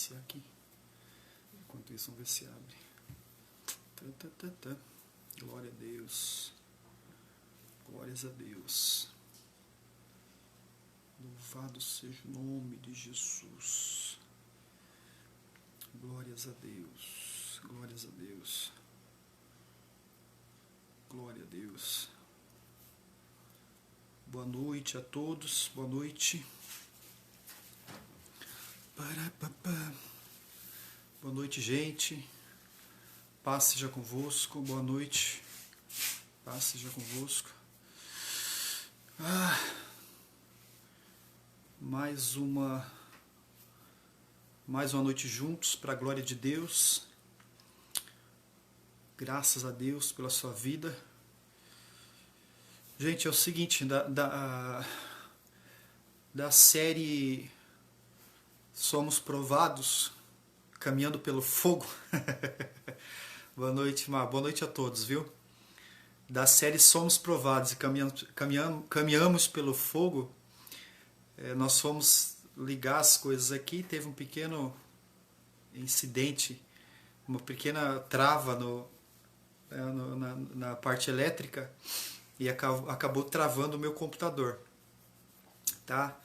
iniciar aqui. Enquanto isso, vamos ver se abre. Glória a Deus. Glórias a Deus. Louvado seja o nome de Jesus. Glórias a Deus. Glórias a Deus. Glória a Deus. Boa noite a todos. Boa noite. Boa noite, gente. Paz seja convosco. Boa noite. Paz seja convosco. Mais uma noite juntos para a glória de Deus. Graças a Deus pela sua vida. Gente, é o seguinte, da série Somos Provados, Caminhando pelo Fogo. Boa noite, Mar. Boa noite a todos, viu? Da série Somos Provados e Caminhamos pelo Fogo, nós fomos ligar as coisas aqui, teve um pequeno incidente, uma pequena trava na parte elétrica e acabou travando o meu computador, tá?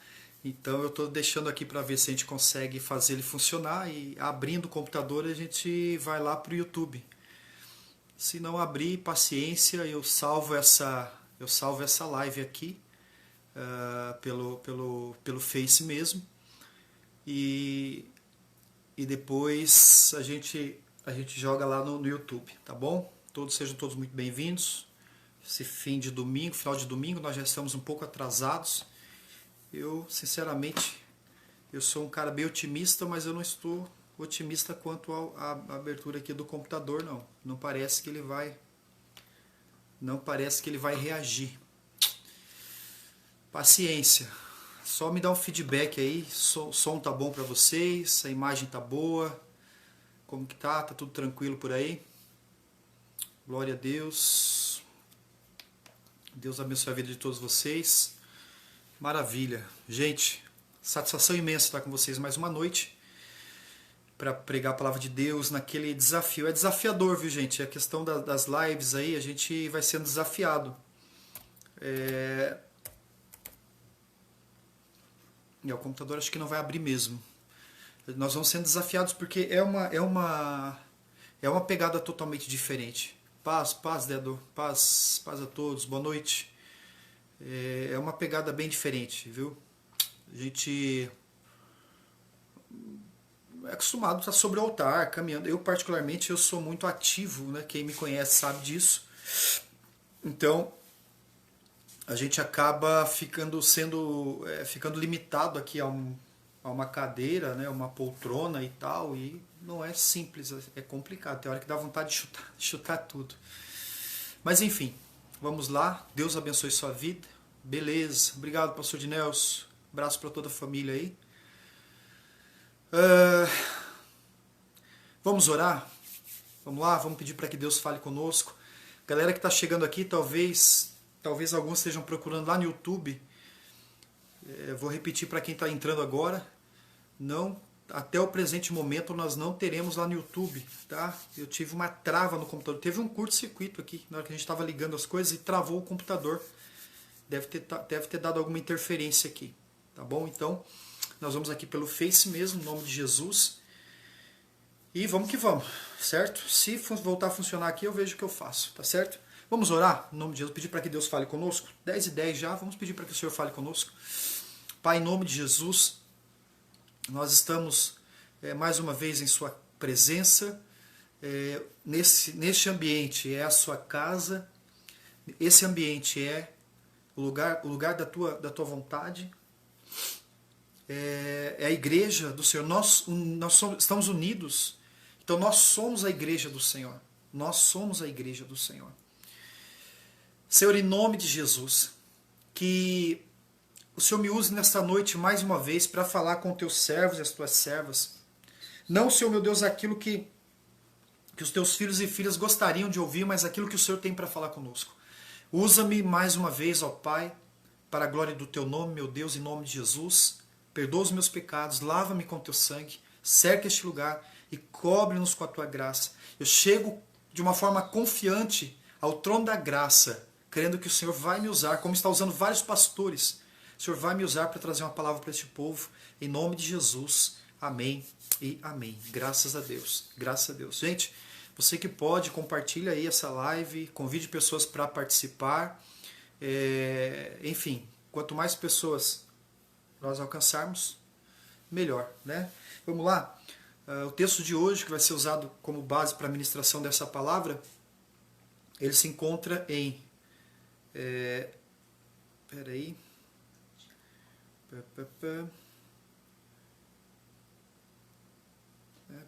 Então eu estou deixando aqui para ver se a gente consegue fazer ele funcionar, e abrindo o computador a gente vai lá para o YouTube. Se não abrir, paciência, eu salvo essa live aqui pelo Face mesmo, e depois a gente joga lá no YouTube, tá bom? Sejam todos muito bem-vindos. Esse final de domingo, nós já estamos um pouco atrasados. Eu, sinceramente, eu sou um cara bem otimista, mas eu não estou otimista quanto à abertura aqui do computador, não. Não parece que ele vai reagir. Paciência. Só me dá um feedback aí. O som tá bom para vocês? A imagem tá boa? Como que tá? Tá tudo tranquilo por aí? Glória a Deus. Deus abençoe a vida de todos vocês. Maravilha. Gente, satisfação imensa estar com vocês mais uma noite para pregar a palavra de Deus naquele desafio. É desafiador, viu, gente? A questão das lives aí, a gente vai sendo desafiado. O computador acho que não vai abrir mesmo. Nós vamos sendo desafiados porque é uma pegada totalmente diferente. Paz, Dedo. Paz a todos. Boa noite. É uma pegada bem diferente, viu? A gente é acostumado a estar sobre o altar, caminhando. Eu, particularmente, eu sou muito ativo, né? Quem me conhece sabe disso. Então, a gente acaba ficando limitado aqui a uma cadeira, né? Uma poltrona e tal, e não é simples, é complicado. Tem hora que dá vontade de chutar tudo. Mas, enfim. Vamos lá, Deus abençoe sua vida. Beleza, obrigado, pastor de Nelson. Abraço para toda a família aí. Vamos orar? Vamos lá, vamos pedir para que Deus fale conosco. Galera que está chegando aqui, talvez alguns estejam procurando lá no YouTube. Vou repetir para quem está entrando agora. Não, até o presente momento nós não teremos lá no YouTube, tá? Eu tive uma trava no computador, teve um curto-circuito aqui na hora que a gente estava ligando as coisas e travou o computador. Deve ter dado alguma interferência aqui, tá bom? Então, nós vamos aqui pelo Face mesmo, em nome de Jesus. E vamos que vamos, certo? Se voltar a funcionar aqui, eu vejo o que eu faço, tá certo? Vamos orar, em nome de Jesus, pedir para que Deus fale conosco. 10h10 já, vamos pedir para que o Senhor fale conosco. Pai, em nome de Jesus, nós estamos mais uma vez em sua presença, neste ambiente é a sua casa, esse ambiente é o lugar da tua vontade, é a igreja do Senhor, nós estamos unidos, então nós somos a igreja do Senhor, nós somos a igreja do Senhor. Senhor, em nome de Jesus, que o Senhor me use nesta noite mais uma vez para falar com teus servos e as tuas servas. Não, Senhor meu Deus, aquilo que os teus filhos e filhas gostariam de ouvir, mas aquilo que o Senhor tem para falar conosco. Usa-me mais uma vez, ó Pai, para a glória do teu nome, meu Deus, em nome de Jesus. Perdoa os meus pecados, lava-me com teu sangue. cerca este lugar e cobre-nos com a tua graça. Eu chego de uma forma confiante ao trono da graça, crendo que o Senhor vai me usar, como está usando vários pastores. O Senhor vai me usar para trazer uma palavra para este povo, em nome de Jesus. Amém e amém. Graças a Deus. Graças a Deus. Gente, você que pode, compartilha aí essa live, convide pessoas para participar. Enfim, quanto mais pessoas nós alcançarmos, melhor, né? Vamos lá. O texto de hoje, que vai ser usado como base para a ministração dessa palavra, ele se encontra em... Peraí.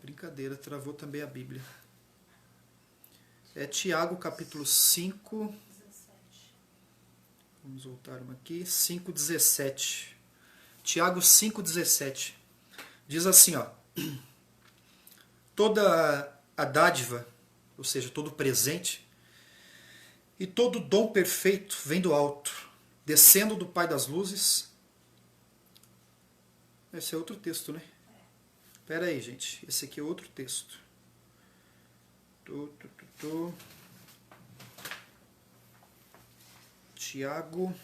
Brincadeira, travou também a Bíblia. É Tiago, capítulo 5. Vamos voltar uma aqui. 5,17. Tiago 5,17. Diz assim, ó. Toda a dádiva, ou seja, todo presente, e todo dom perfeito vem do alto, descendo do Pai das luzes. Esse é outro texto, né? Espera aí, gente. Esse aqui é outro texto. Tiago,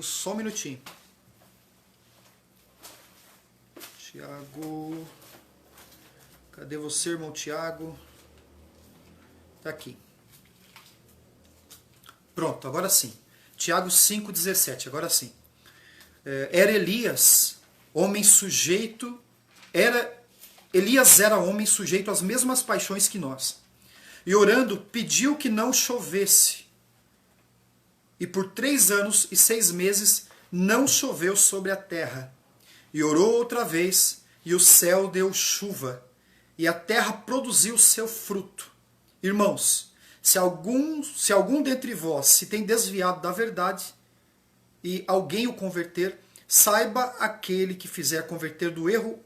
só um minutinho. Tiago, cadê você, irmão Tiago? Tá aqui. Pronto, agora sim. Tiago 5,17, agora sim. Elias era homem sujeito às mesmas paixões que nós. E orando, pediu que não chovesse. E por 3 anos e 6 meses não choveu sobre a terra. E orou outra vez, e o céu deu chuva, e a terra produziu seu fruto. Irmãos, se algum dentre vós se tem desviado da verdade, e alguém o converter, saiba aquele que fizer converter do erro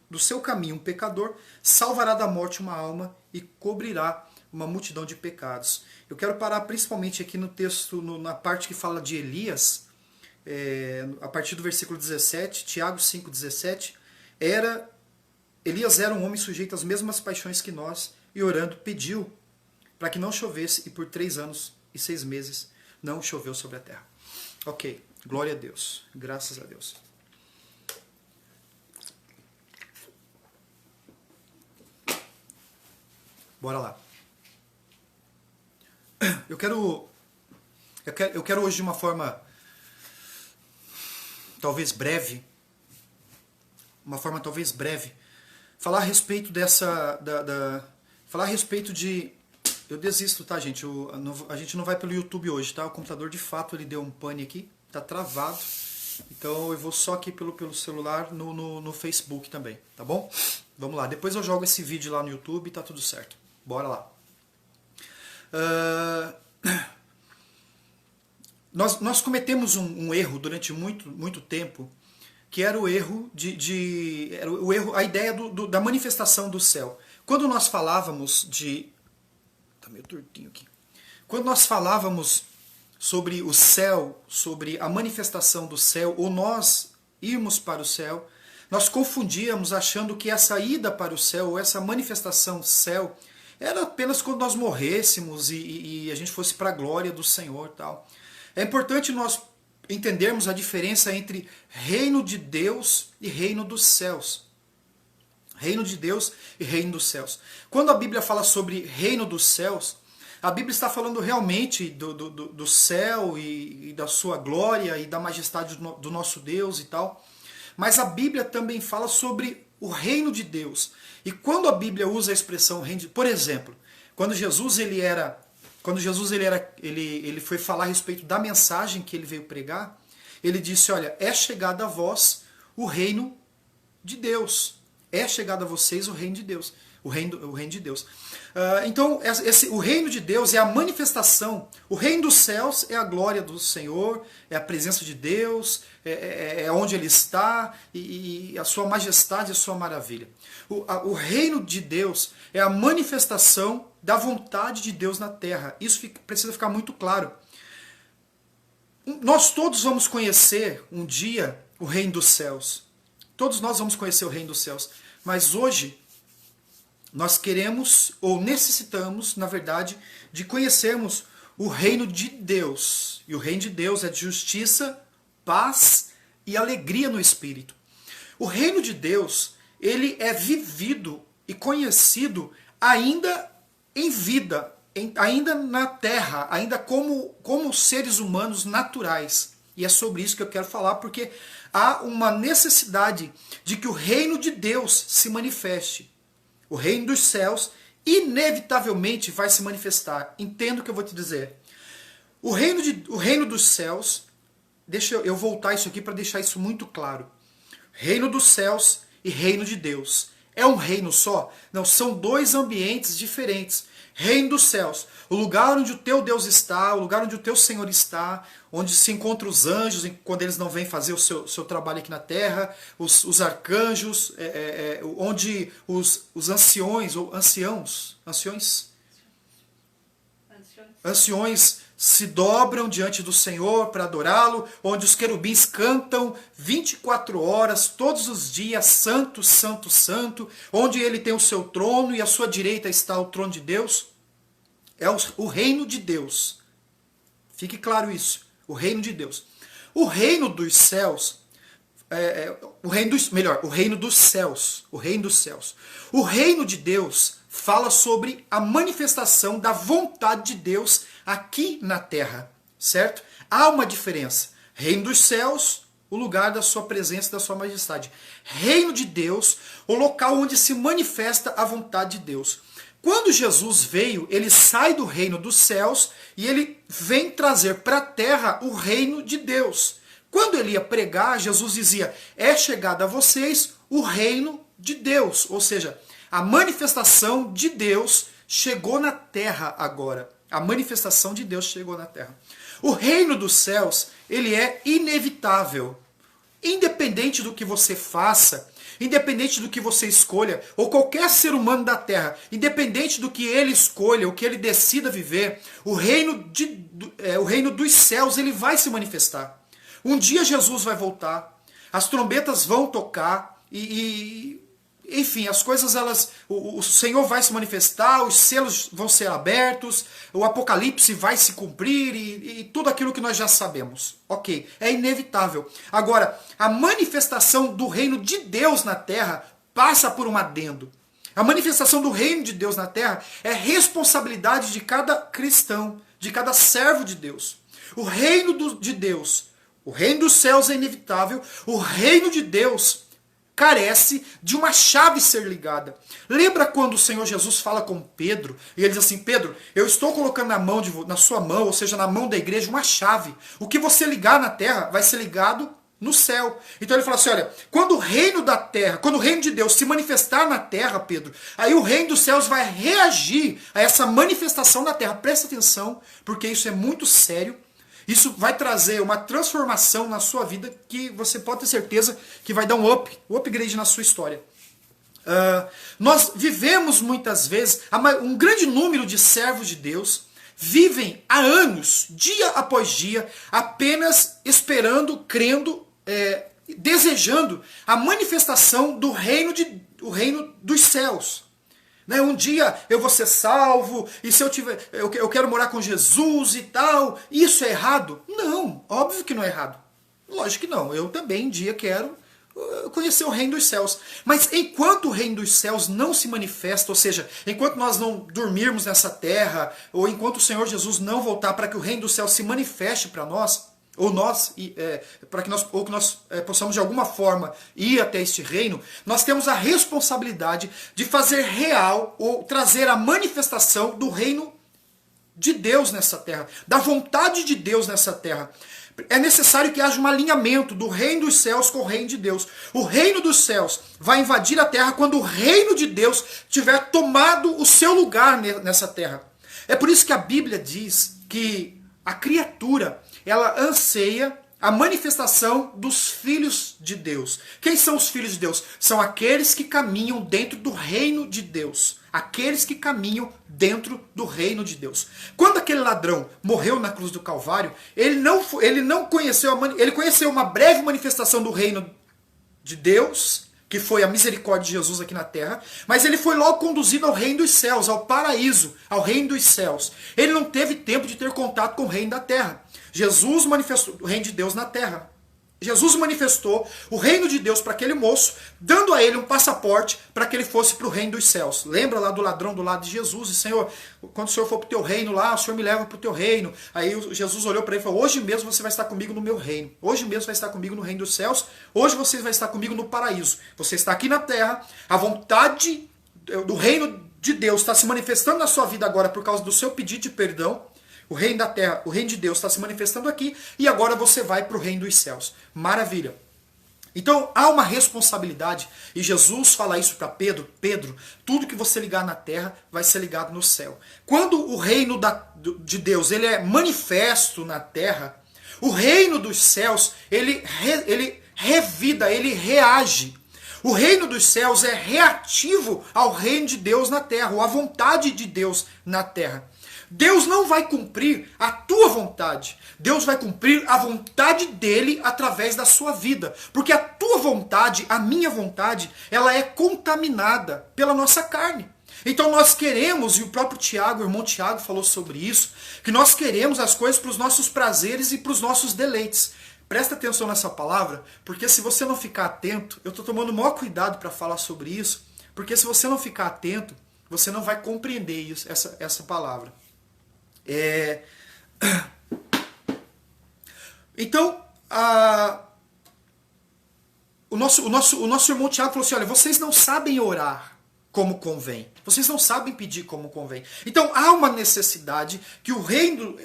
do seu caminho um pecador, salvará da morte uma alma e cobrirá uma multidão de pecados. Eu quero parar principalmente aqui no texto, na parte que fala de Elias, a partir do versículo 17, Tiago 5,17, Elias era um homem sujeito às mesmas paixões que nós, e orando pediu para que não chovesse, e por 3 anos e 6 meses não choveu sobre a terra. Ok, glória a Deus, graças a Deus. Bora lá. Eu quero hoje de uma forma talvez breve, falar a respeito falar a respeito de... Eu desisto, tá, gente? A gente não vai pelo YouTube hoje, tá? O computador, de fato, ele deu um pane aqui, tá travado. Então eu vou só aqui pelo celular no Facebook também, tá bom? Vamos lá, depois eu jogo esse vídeo lá no YouTube e tá tudo certo. Bora lá. Nós cometemos um erro durante muito tempo, que era o erro a ideia da manifestação do céu. Quando nós falávamos tá meio tortinho aqui. Quando nós falávamos sobre o céu, sobre a manifestação do céu, ou nós irmos para o céu, nós confundíamos achando que essa ida para o céu, ou essa manifestação céu, era apenas quando nós morrêssemos e a gente fosse para a glória do Senhor e tal. É importante nós entendermos a diferença entre reino de Deus e reino dos céus. Reino de Deus e reino dos céus. Quando a Bíblia fala sobre reino dos céus, a Bíblia está falando realmente do céu e da sua glória e da majestade do nosso Deus e tal. Mas a Bíblia também fala sobre o reino de Deus. E quando a Bíblia usa a expressão reino de... Por exemplo, quando Jesus ele foi falar a respeito da mensagem que ele veio pregar, ele disse, olha, é chegado a vós o reino de Deus. É chegado a vocês o reino de Deus. O reino de Deus. Então, o reino de Deus é a manifestação. O reino dos céus é a glória do Senhor, é a presença de Deus, é onde Ele está, e a sua majestade e a sua maravilha. O reino de Deus é a manifestação da vontade de Deus na terra. Isso precisa ficar muito claro. Nós todos vamos conhecer um dia o reino dos céus. Todos nós vamos conhecer o reino dos céus. Mas hoje, nós queremos, ou necessitamos, na verdade, de conhecermos o reino de Deus. E o reino de Deus é de justiça, paz e alegria no Espírito. O reino de Deus, ele é vivido e conhecido ainda em vida, ainda na terra, ainda como seres humanos naturais. E é sobre isso que eu quero falar, porque há uma necessidade de que o reino de Deus se manifeste. O reino dos céus inevitavelmente vai se manifestar. Entenda o que eu vou te dizer. O reino dos céus, deixa eu voltar isso aqui para deixar isso muito claro. Reino dos céus e reino de Deus. É um reino só? Não, são dois ambientes diferentes. Reino dos céus, o lugar onde o teu Deus está, o lugar onde o teu Senhor está, onde se encontram os anjos, quando eles não vêm fazer o seu trabalho aqui na terra, os arcanjos, onde os anciões, ou anciões se dobram diante do Senhor para adorá-lo, onde os querubins cantam 24 horas, todos os dias, santo, santo, santo, onde ele tem o seu trono e à sua direita está o trono de Deus. É o reino de Deus. Fique claro isso. O reino de Deus. O reino dos céus, o reino dos céus. O reino dos céus. O reino de Deus fala sobre a manifestação da vontade de Deus aqui na terra, certo? Há uma diferença. Reino dos céus, o lugar da sua presença, da sua majestade. Reino de Deus, o local onde se manifesta a vontade de Deus. Quando Jesus veio, ele sai do reino dos céus e ele vem trazer para a terra o reino de Deus. Quando ele ia pregar, Jesus dizia, é chegado a vocês o reino de Deus, ou seja, a manifestação de Deus chegou na terra agora. A manifestação de Deus chegou na terra. O reino dos céus, ele é inevitável. Independente do que você faça, independente do que você escolha, ou qualquer ser humano da terra, independente do que ele escolha, o que ele decida viver, o reino dos céus, ele vai se manifestar. Um dia Jesus vai voltar, as trombetas vão tocar enfim, as coisas, o Senhor vai se manifestar, os selos vão ser abertos, o Apocalipse vai se cumprir e tudo aquilo que nós já sabemos. Ok, é inevitável. Agora, a manifestação do reino de Deus na terra passa por um adendo. A manifestação do reino de Deus na terra é responsabilidade de cada cristão, de cada servo de Deus. O reino de Deus, o reino dos céus é inevitável, o reino de Deus carece de uma chave ser ligada. Lembra quando o Senhor Jesus fala com Pedro, e ele diz assim, Pedro, eu estou colocando na sua mão, ou seja, na mão da igreja, uma chave. O que você ligar na terra vai ser ligado no céu. Então ele fala assim, olha, quando o reino da terra, quando o reino de Deus se manifestar na terra, Pedro, aí o reino dos céus vai reagir a essa manifestação na terra. Presta atenção, porque isso é muito sério. Isso vai trazer uma transformação na sua vida que você pode ter certeza que vai dar um upgrade na sua história. Nós vivemos muitas vezes, um grande número de servos de Deus vivem há anos, dia após dia, apenas esperando, crendo, desejando a manifestação do reino dos céus. Um dia eu vou ser salvo, e se eu quero morar com Jesus e tal. Isso é errado? Não, óbvio que não é errado. Lógico que não. Eu também um dia quero conhecer o reino dos céus. Mas enquanto o reino dos céus não se manifesta, ou seja, enquanto nós não dormirmos nessa terra, ou enquanto o Senhor Jesus não voltar para que o reino dos céus se manifeste para nós, para que nós possamos de alguma forma ir até este reino, nós temos a responsabilidade de fazer real ou trazer a manifestação do reino de Deus nessa terra, da vontade de Deus nessa terra. É necessário que haja um alinhamento do reino dos céus com o reino de Deus. O reino dos céus vai invadir a terra quando o reino de Deus tiver tomado o seu lugar nessa terra. É por isso que a Bíblia diz que a criatura, ela anseia a manifestação dos filhos de Deus. Quem são os filhos de Deus? São aqueles que caminham dentro do reino de Deus. Aqueles que caminham dentro do reino de Deus. Quando aquele ladrão morreu na cruz do Calvário, ele não conheceu ele conheceu uma breve manifestação do reino de Deus, que foi a misericórdia de Jesus aqui na terra, mas ele foi logo conduzido ao reino dos céus, ao paraíso, ao reino dos céus. Ele não teve tempo de ter contato com o reino da terra. Jesus manifestou o reino de Deus na terra. Jesus manifestou o reino de Deus para aquele moço, dando a ele um passaporte para que ele fosse para o reino dos céus. Lembra lá do ladrão do lado de Jesus? E Senhor, quando o Senhor for para o teu reino lá, o Senhor me leva para o teu reino. Aí Jesus olhou para ele e falou, hoje mesmo você vai estar comigo no meu reino. Hoje mesmo vai estar comigo no reino dos céus. Hoje você vai estar comigo no paraíso. Você está aqui na terra, a vontade do reino de Deus está se manifestando na sua vida agora por causa do seu pedido de perdão. O reino da terra, o reino de Deus está se manifestando aqui e agora você vai para o reino dos céus. Maravilha. Então há uma responsabilidade e Jesus fala isso para Pedro. Pedro, tudo que você ligar na terra vai ser ligado no céu. Quando o reino de Deus ele é manifesto na terra, o reino dos céus ele revida, ele reage. O reino dos céus é reativo ao reino de Deus na terra, ou à vontade de Deus na terra. Deus não vai cumprir a tua vontade. Deus vai cumprir a vontade dele através da sua vida. Porque a tua vontade, a minha vontade, ela é contaminada pela nossa carne. Então nós queremos, e o próprio Tiago, o irmão Tiago falou sobre isso, que nós queremos as coisas para os nossos prazeres e para os nossos deleites. Presta atenção nessa palavra, porque se você não ficar atento, eu estou tomando o maior cuidado para falar sobre isso, porque se você não ficar atento, você não vai compreender isso, essa palavra. Então, o nosso irmão Tiago falou assim, olha, vocês não sabem orar como convém. Vocês não sabem pedir como convém. Então há uma necessidade que o reino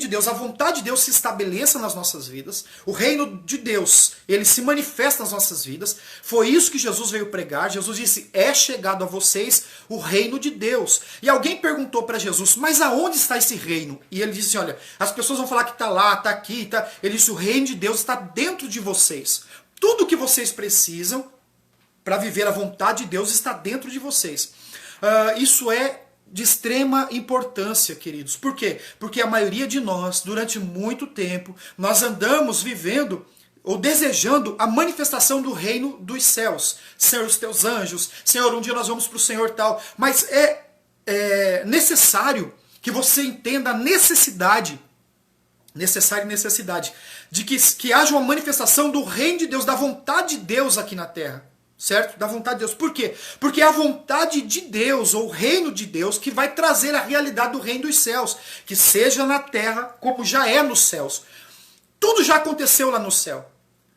de Deus, a vontade de Deus se estabeleça nas nossas vidas. O reino de Deus, ele se manifesta nas nossas vidas. Foi isso que Jesus veio pregar. Jesus disse, é chegado a vocês o reino de Deus. E alguém perguntou para Jesus, mas aonde está esse reino? E ele disse, olha, as pessoas vão falar que está lá, está aqui, está... Ele disse, o reino de Deus está dentro de vocês. Tudo o que vocês precisam para viver a vontade de Deus está dentro de vocês. Isso é de extrema importância, queridos. Por quê? Porque a maioria de nós, durante muito tempo, nós andamos vivendo ou desejando a manifestação do reino dos céus. Senhor, os teus anjos. Senhor, um dia nós vamos para o Senhor tal. Mas é necessário que você entenda a necessidade de que haja uma manifestação do reino de Deus, da vontade de Deus aqui na terra. Certo? Da vontade de Deus. Por quê? Porque é a vontade de Deus, ou o reino de Deus, que vai trazer a realidade do reino dos céus. Que seja na terra como já é nos céus. Tudo já aconteceu lá no céu.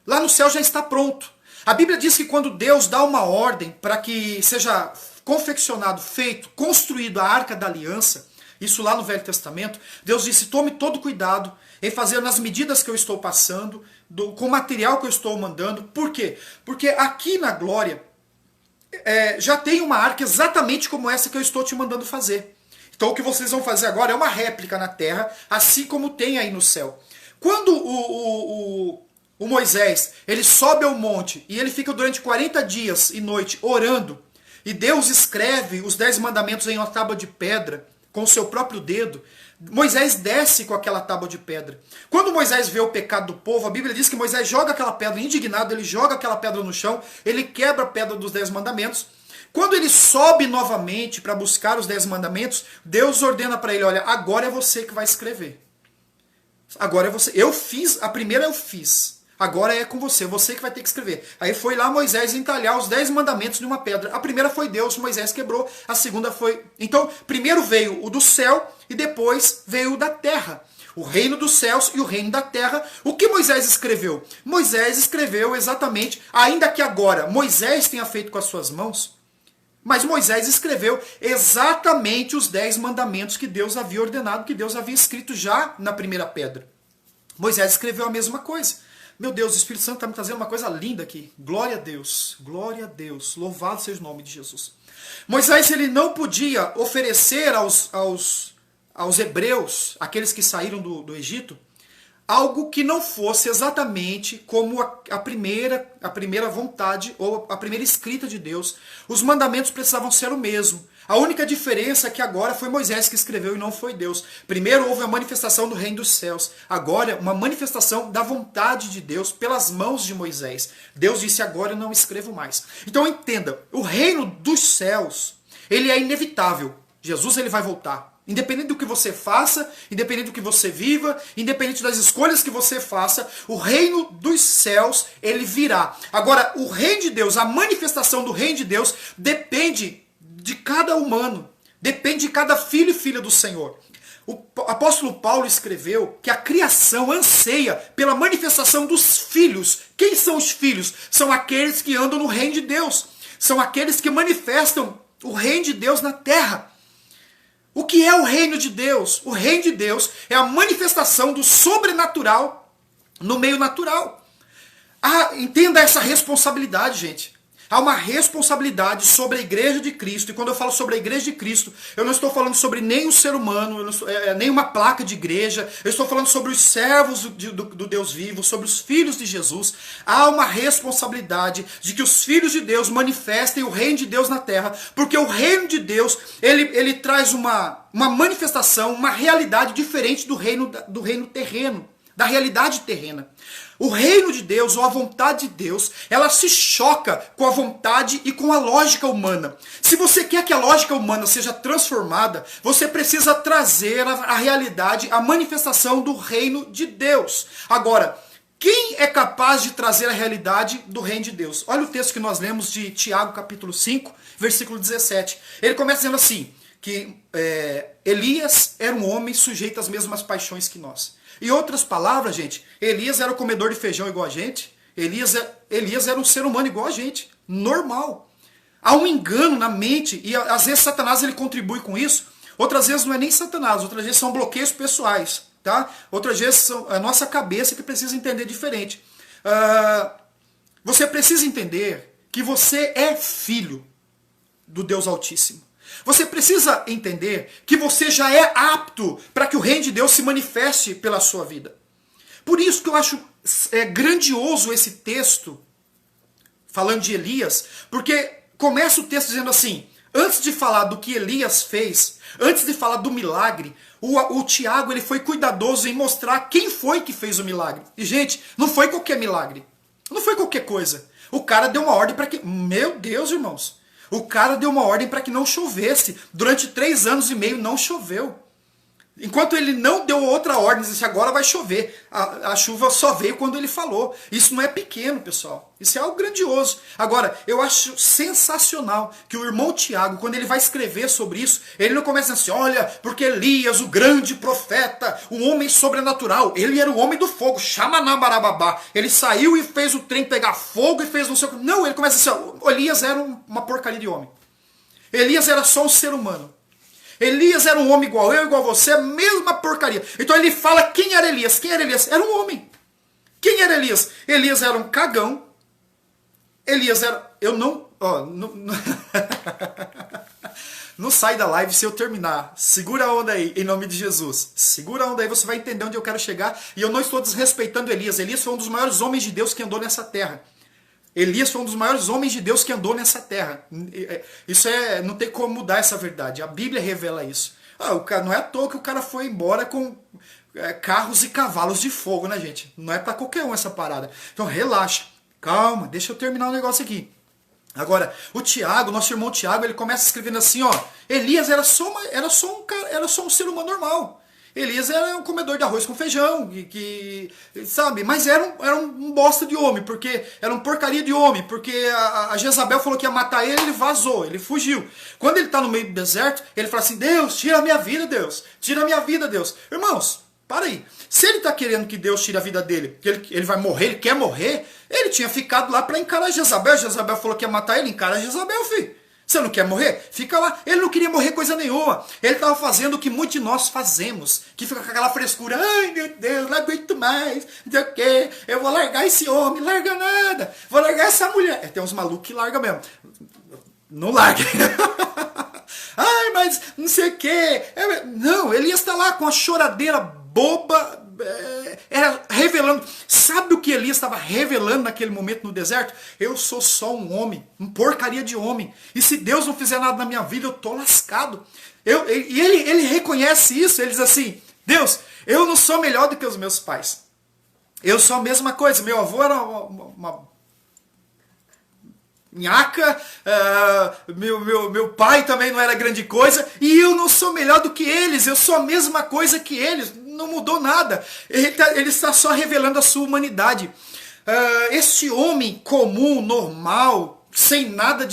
Lá no céu já está pronto. A Bíblia diz que quando Deus dá uma ordem para que seja confeccionado, feito, construído a Arca da Aliança, isso lá no Velho Testamento, Deus disse, tome todo cuidado em fazer nas medidas que eu estou passando, com o material que eu estou mandando. Por quê? Porque aqui na glória já tem uma arca exatamente como essa que eu estou te mandando fazer. Então o que vocês vão fazer agora é uma réplica na terra, assim como tem aí no céu. Quando o Moisés ele sobe ao monte e ele fica durante 40 dias e noite orando, e Deus escreve os 10 mandamentos em uma tábua de pedra, com o seu próprio dedo, Moisés desce com aquela tábua de pedra. Quando Moisés vê o pecado do povo, a Bíblia diz que Moisés joga aquela pedra, indignado, ele joga aquela pedra no chão, ele quebra a pedra dos 10 mandamentos. Quando ele sobe novamente para buscar os 10 mandamentos, Deus ordena para ele, olha, agora é você que vai escrever. Agora é você. Eu fiz, a primeira eu fiz. Agora é com você que vai ter que escrever. Aí foi lá Moisés entalhar os 10 mandamentos numa pedra. A primeira foi Deus, Moisés quebrou. A segunda foi... Então, primeiro veio o do céu e depois veio o da terra. O reino dos céus e o reino da terra. O que Moisés escreveu? Moisés escreveu exatamente, ainda que agora Moisés tenha feito com as suas mãos, mas Moisés escreveu exatamente os 10 mandamentos que Deus havia ordenado, que Deus havia escrito já na primeira pedra. Moisés escreveu a mesma coisa. Meu Deus, o Espírito Santo está me trazendo uma coisa linda aqui. Glória a Deus, louvado seja o nome de Jesus. Moisés ele não podia oferecer aos hebreus, aqueles que saíram do Egito, algo que não fosse exatamente como a primeira vontade ou a primeira escrita de Deus. Os mandamentos precisavam ser o mesmo. A única diferença é que agora foi Moisés que escreveu e não foi Deus. Primeiro houve a manifestação do reino dos céus. Agora, uma manifestação da vontade de Deus pelas mãos de Moisés. Deus disse, agora eu não escrevo mais. Então entenda, o reino dos céus, ele é inevitável. Jesus ele vai voltar. Independente do que você faça, independente do que você viva, independente das escolhas que você faça, o reino dos céus, ele virá. Agora, o reino de Deus, a manifestação do reino de Deus, depende de cada humano, depende de cada filho e filha do Senhor. O apóstolo Paulo escreveu que a criação anseia pela manifestação dos filhos. Quem são os filhos? São aqueles que andam no reino de Deus. São aqueles que manifestam o reino de Deus na terra. O que é o reino de Deus? O reino de Deus é a manifestação do sobrenatural no meio natural. Entenda essa responsabilidade, gente. Há uma responsabilidade sobre a igreja de Cristo. E quando eu falo sobre a igreja de Cristo, eu não estou falando sobre nenhum ser humano, nem uma placa de igreja. Eu estou falando sobre os servos do Deus vivo, sobre os filhos de Jesus. Há uma responsabilidade de que os filhos de Deus manifestem o reino de Deus na terra. Porque o reino de Deus, ele traz uma manifestação, uma realidade diferente do reino terreno, da realidade terrena. O reino de Deus, ou a vontade de Deus, ela se choca com a vontade e com a lógica humana. Se você quer que a lógica humana seja transformada, você precisa trazer a realidade, a manifestação do reino de Deus. Agora, quem é capaz de trazer a realidade do reino de Deus? Olha o texto que nós lemos de Tiago, capítulo 5, versículo 17. Ele começa dizendo assim, que Elias era um homem sujeito às mesmas paixões que nós. Em outras palavras, gente, Elias era o comedor de feijão igual a gente. Elias era um ser humano igual a gente, normal. Há um engano na mente, e às vezes Satanás ele contribui com isso. Outras vezes não é nem Satanás, outras vezes são bloqueios pessoais. Tá? Outras vezes são a nossa cabeça que precisa entender diferente. Você precisa entender que você é filho do Deus Altíssimo. Você precisa entender que você já é apto para que o reino de Deus se manifeste pela sua vida. Por isso que eu acho grandioso esse texto, falando de Elias, porque começa o texto dizendo assim, antes de falar do que Elias fez, antes de falar do milagre, o Tiago ele foi cuidadoso em mostrar quem foi que fez o milagre. E gente, não foi qualquer milagre, não foi qualquer coisa. O cara deu uma ordem para que... Meu Deus, irmãos! O cara deu uma ordem para que não chovesse. Durante 3 anos e meio não choveu. Enquanto ele não deu outra ordem, disse agora vai chover. A chuva só veio quando ele falou. Isso não é pequeno, pessoal. Isso é algo grandioso. Agora, eu acho sensacional que o irmão Tiago, quando ele vai escrever sobre isso, ele não começa assim, olha, porque Elias, o grande profeta, o homem sobrenatural, ele era o homem do fogo, xamanabarababá. Ele saiu e fez o trem pegar fogo e fez não sei o que. Não, ele começa assim, ó, Elias era uma porcaria de homem. Elias era só um ser humano. Elias era um homem igual eu, igual você, a mesma porcaria. Então ele fala quem era Elias. Quem era Elias? Era um homem. Quem era Elias? Elias era um cagão. Elias era... Eu não... Ó, não sai da live se eu terminar. Segura a onda aí, em nome de Jesus. Segura a onda aí, você vai entender onde eu quero chegar. E eu não estou desrespeitando Elias. Elias foi um dos maiores homens de Deus que andou nessa terra. Elias foi um dos maiores homens de Deus que andou nessa terra. Isso não tem como mudar essa verdade. A Bíblia revela isso. Não é à toa que o cara foi embora com carros e cavalos de fogo, né, gente? Não é para qualquer um essa parada. Então relaxa, calma, deixa eu terminar o negócio aqui. Agora, o Tiago, nosso irmão Tiago, ele começa escrevendo assim, ó. Elias era só um ser humano normal. Elias era um comedor de arroz com feijão, sabe? Mas era um bosta de homem, porque era uma porcaria de homem, porque a Jezabel falou que ia matar ele vazou, ele fugiu. Quando ele está no meio do deserto, ele fala assim, Deus, tira a minha vida, Deus. Tira a minha vida, Deus. Irmãos, para aí. Se ele está querendo que Deus tire a vida dele, que ele vai morrer, ele quer morrer, ele tinha ficado lá para encarar a Jezabel. A Jezabel falou que ia matar ele, encara a Jezabel, filho. Você não quer morrer? Fica lá. Ele não queria morrer coisa nenhuma. Ele estava fazendo o que muitos de nós fazemos. Que fica com aquela frescura. Ai, meu Deus, não aguento mais. Não sei o quê. Eu vou largar esse homem. Larga nada. Vou largar essa mulher. Tem uns malucos que largam mesmo. Não larga. Ai, mas não sei o quê. Não, Elias está lá com a choradeira boba era revelando. Sabe o que Elias estava revelando naquele momento no deserto? Eu sou só um homem, uma porcaria de homem. E se Deus não fizer nada na minha vida, eu tô lascado. E ele reconhece isso, ele diz assim, Deus, eu não sou melhor do que os meus pais. Eu sou a mesma coisa. Meu avô era uma nhaca, meu pai também não era grande coisa, e eu não sou melhor do que eles, eu sou a mesma coisa que eles, não mudou nada. Ele está só revelando a sua humanidade. Este homem comum, normal, sem nada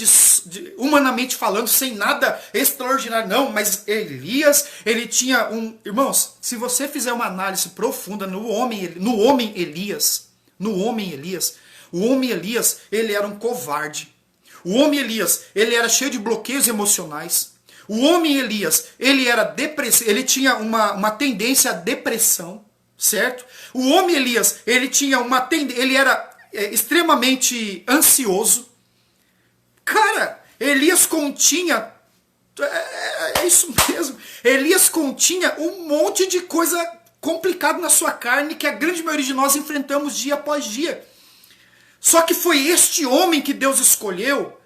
humanamente falando, sem nada extraordinário, não, mas Elias, ele tinha irmãos, se você fizer uma análise profunda no homem Elias, o homem Elias, ele era um covarde. O homem Elias, ele era cheio de bloqueios emocionais. O homem Elias, ele era depressivo, ele tinha uma tendência à depressão, certo? O homem Elias, ele tinha ele era extremamente ansioso. Cara, Elias continha, é isso mesmo, Elias continha um monte de coisa complicada na sua carne que a grande maioria de nós enfrentamos dia após dia. Só que foi este homem que Deus escolheu,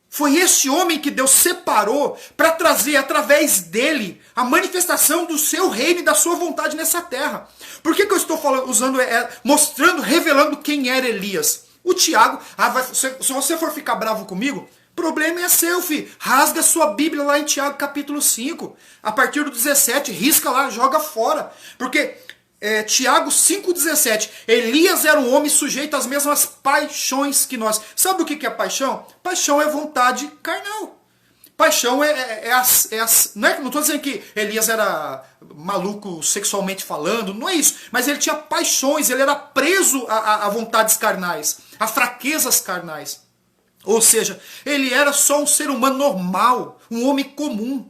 foi este homem que Deus separou para trazer através dele a manifestação do seu reino e da sua vontade nessa terra. Por que eu estou mostrando, revelando quem era Elias? O Tiago, se você for ficar bravo comigo, problema é seu, filho. Rasga sua Bíblia lá em Tiago capítulo 5, a partir do 17, risca lá, joga fora. Porque Tiago 5,17, Elias era um homem sujeito às mesmas paixões que nós. Sabe o que é paixão? Paixão é vontade carnal. Paixão não estou dizendo que Elias era maluco sexualmente falando, não é isso. Mas ele tinha paixões, ele era preso a vontades carnais, a fraquezas carnais. Ou seja, ele era só um ser humano normal, um homem comum.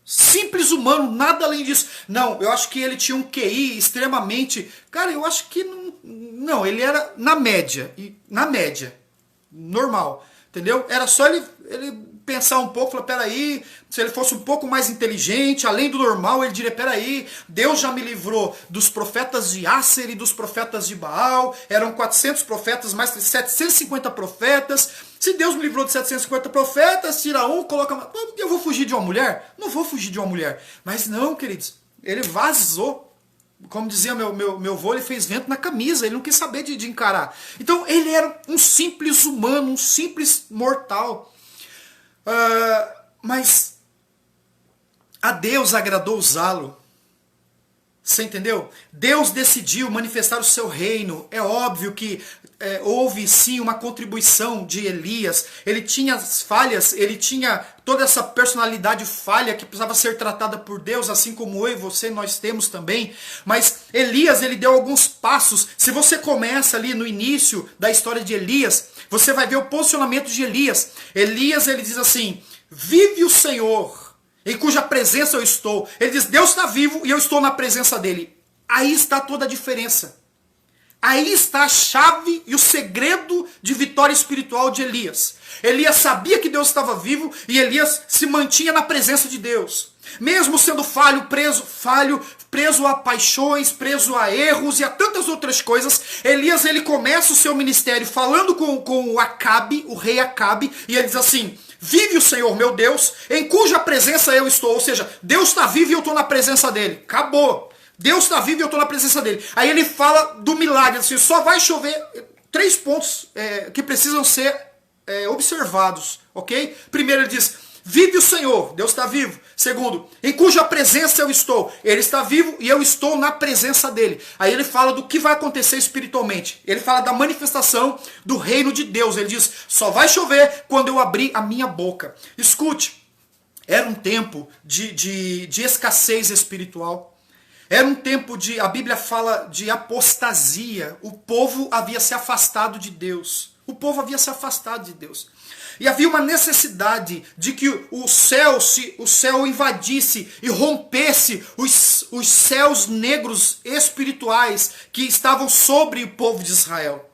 Simples humano, nada além disso. Não, eu acho que ele tinha um QI extremamente... Cara, eu acho que não, ele era na média, normal, entendeu? Era só ele pensar um pouco, falar, peraí, se ele fosse um pouco mais inteligente, além do normal, ele diria, peraí, Deus já me livrou dos profetas de Asser e dos profetas de Baal, eram 400 profetas, mais 750 profetas, se Deus me livrou de 750 profetas, tira um, coloca... Eu vou fugir de uma mulher? Não vou fugir de uma mulher. Mas não, queridos, ele vazou. Como dizia meu avô, ele fez vento na camisa, ele não quis saber de encarar. Então ele era um simples humano, um simples mortal. Mas a Deus agradou usá-lo. Você entendeu? Deus decidiu manifestar o seu reino. É óbvio que houve sim uma contribuição de Elias. Ele tinha as falhas, ele tinha toda essa personalidade falha que precisava ser tratada por Deus, assim como eu e você, nós temos também. Mas Elias, ele deu alguns passos. Se você começa ali no início da história de Elias, você vai ver o posicionamento de Elias. Elias, ele diz assim, vive o Senhor, em cuja presença eu estou. Ele diz, Deus está vivo e eu estou na presença dele. Aí está toda a diferença. Aí está a chave e o segredo de vitória espiritual de Elias. Elias sabia que Deus estava vivo e Elias se mantinha na presença de Deus. Mesmo sendo falho, preso a paixões, preso a erros e a tantas outras coisas, Elias, ele começa o seu ministério falando com o Acabe, o rei Acabe, e ele diz assim, vive o Senhor meu Deus, em cuja presença eu estou. Ou seja, Deus está vivo e eu estou na presença dele. Acabou. Deus está vivo e eu estou na presença dele. Aí ele fala do milagre, assim, só vai chover 3 pontos que precisam ser observados, ok? Primeiro ele diz, vive o Senhor, Deus está vivo. Segundo, em cuja presença eu estou. Ele está vivo e eu estou na presença dele. Aí ele fala do que vai acontecer espiritualmente. Ele fala da manifestação do reino de Deus. Ele diz, só vai chover quando eu abrir a minha boca. Escute, era um tempo de escassez espiritual. Era um tempo a Bíblia fala de apostasia. O povo havia se afastado de Deus. O povo havia se afastado de Deus. E havia uma necessidade de que o céu invadisse e rompesse os céus negros espirituais que estavam sobre o povo de Israel.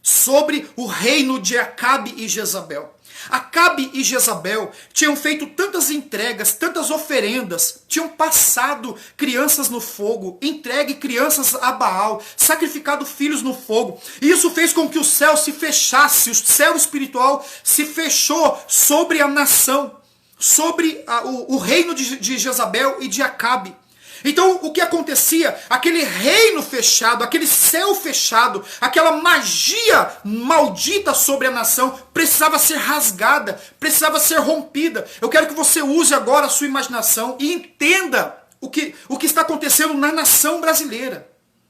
Sobre o reino de Acabe e Jezabel. Acabe e Jezabel tinham feito tantas entregas, tantas oferendas, tinham passado crianças no fogo, entregue crianças a Baal, sacrificado filhos no fogo. E isso fez com que o céu se fechasse, o céu espiritual se fechou sobre a nação, sobre o reino de Jezabel e de Acabe. Então o que acontecia? Aquele reino fechado, aquele céu fechado, aquela magia maldita sobre a nação precisava ser rasgada, precisava ser rompida. Eu quero que você use agora a sua imaginação e entenda o que está acontecendo na nação brasileira.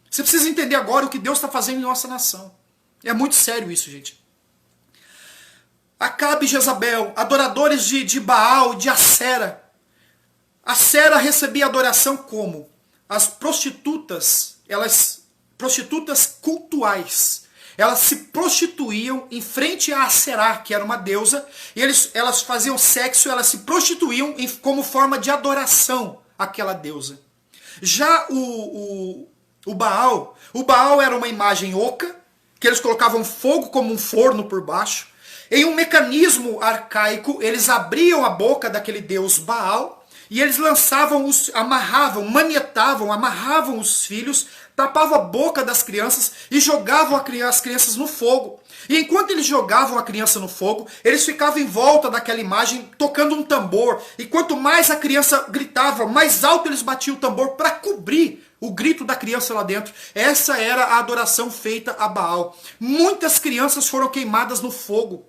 Você precisa entender agora o que Deus está fazendo em nossa nação. É muito sério isso, gente. Acabe e Jezabel, adoradores de Baal, de Acera. Acera recebia adoração como? As prostitutas, prostitutas cultuais. Elas se prostituíam em frente a Acerá, que era uma deusa, e elas faziam sexo, elas se prostituíam como forma de adoração àquela deusa. Já o Baal era uma imagem oca, que eles colocavam fogo como um forno por baixo. Em um mecanismo arcaico, eles abriam a boca daquele deus Baal, e eles amarravam os filhos, tapavam a boca das crianças e jogavam as crianças no fogo. E enquanto eles jogavam a criança no fogo, eles ficavam em volta daquela imagem tocando um tambor. E quanto mais a criança gritava, mais alto eles batiam o tambor para cobrir o grito da criança lá dentro. Essa era a adoração feita a Baal. Muitas crianças foram queimadas no fogo.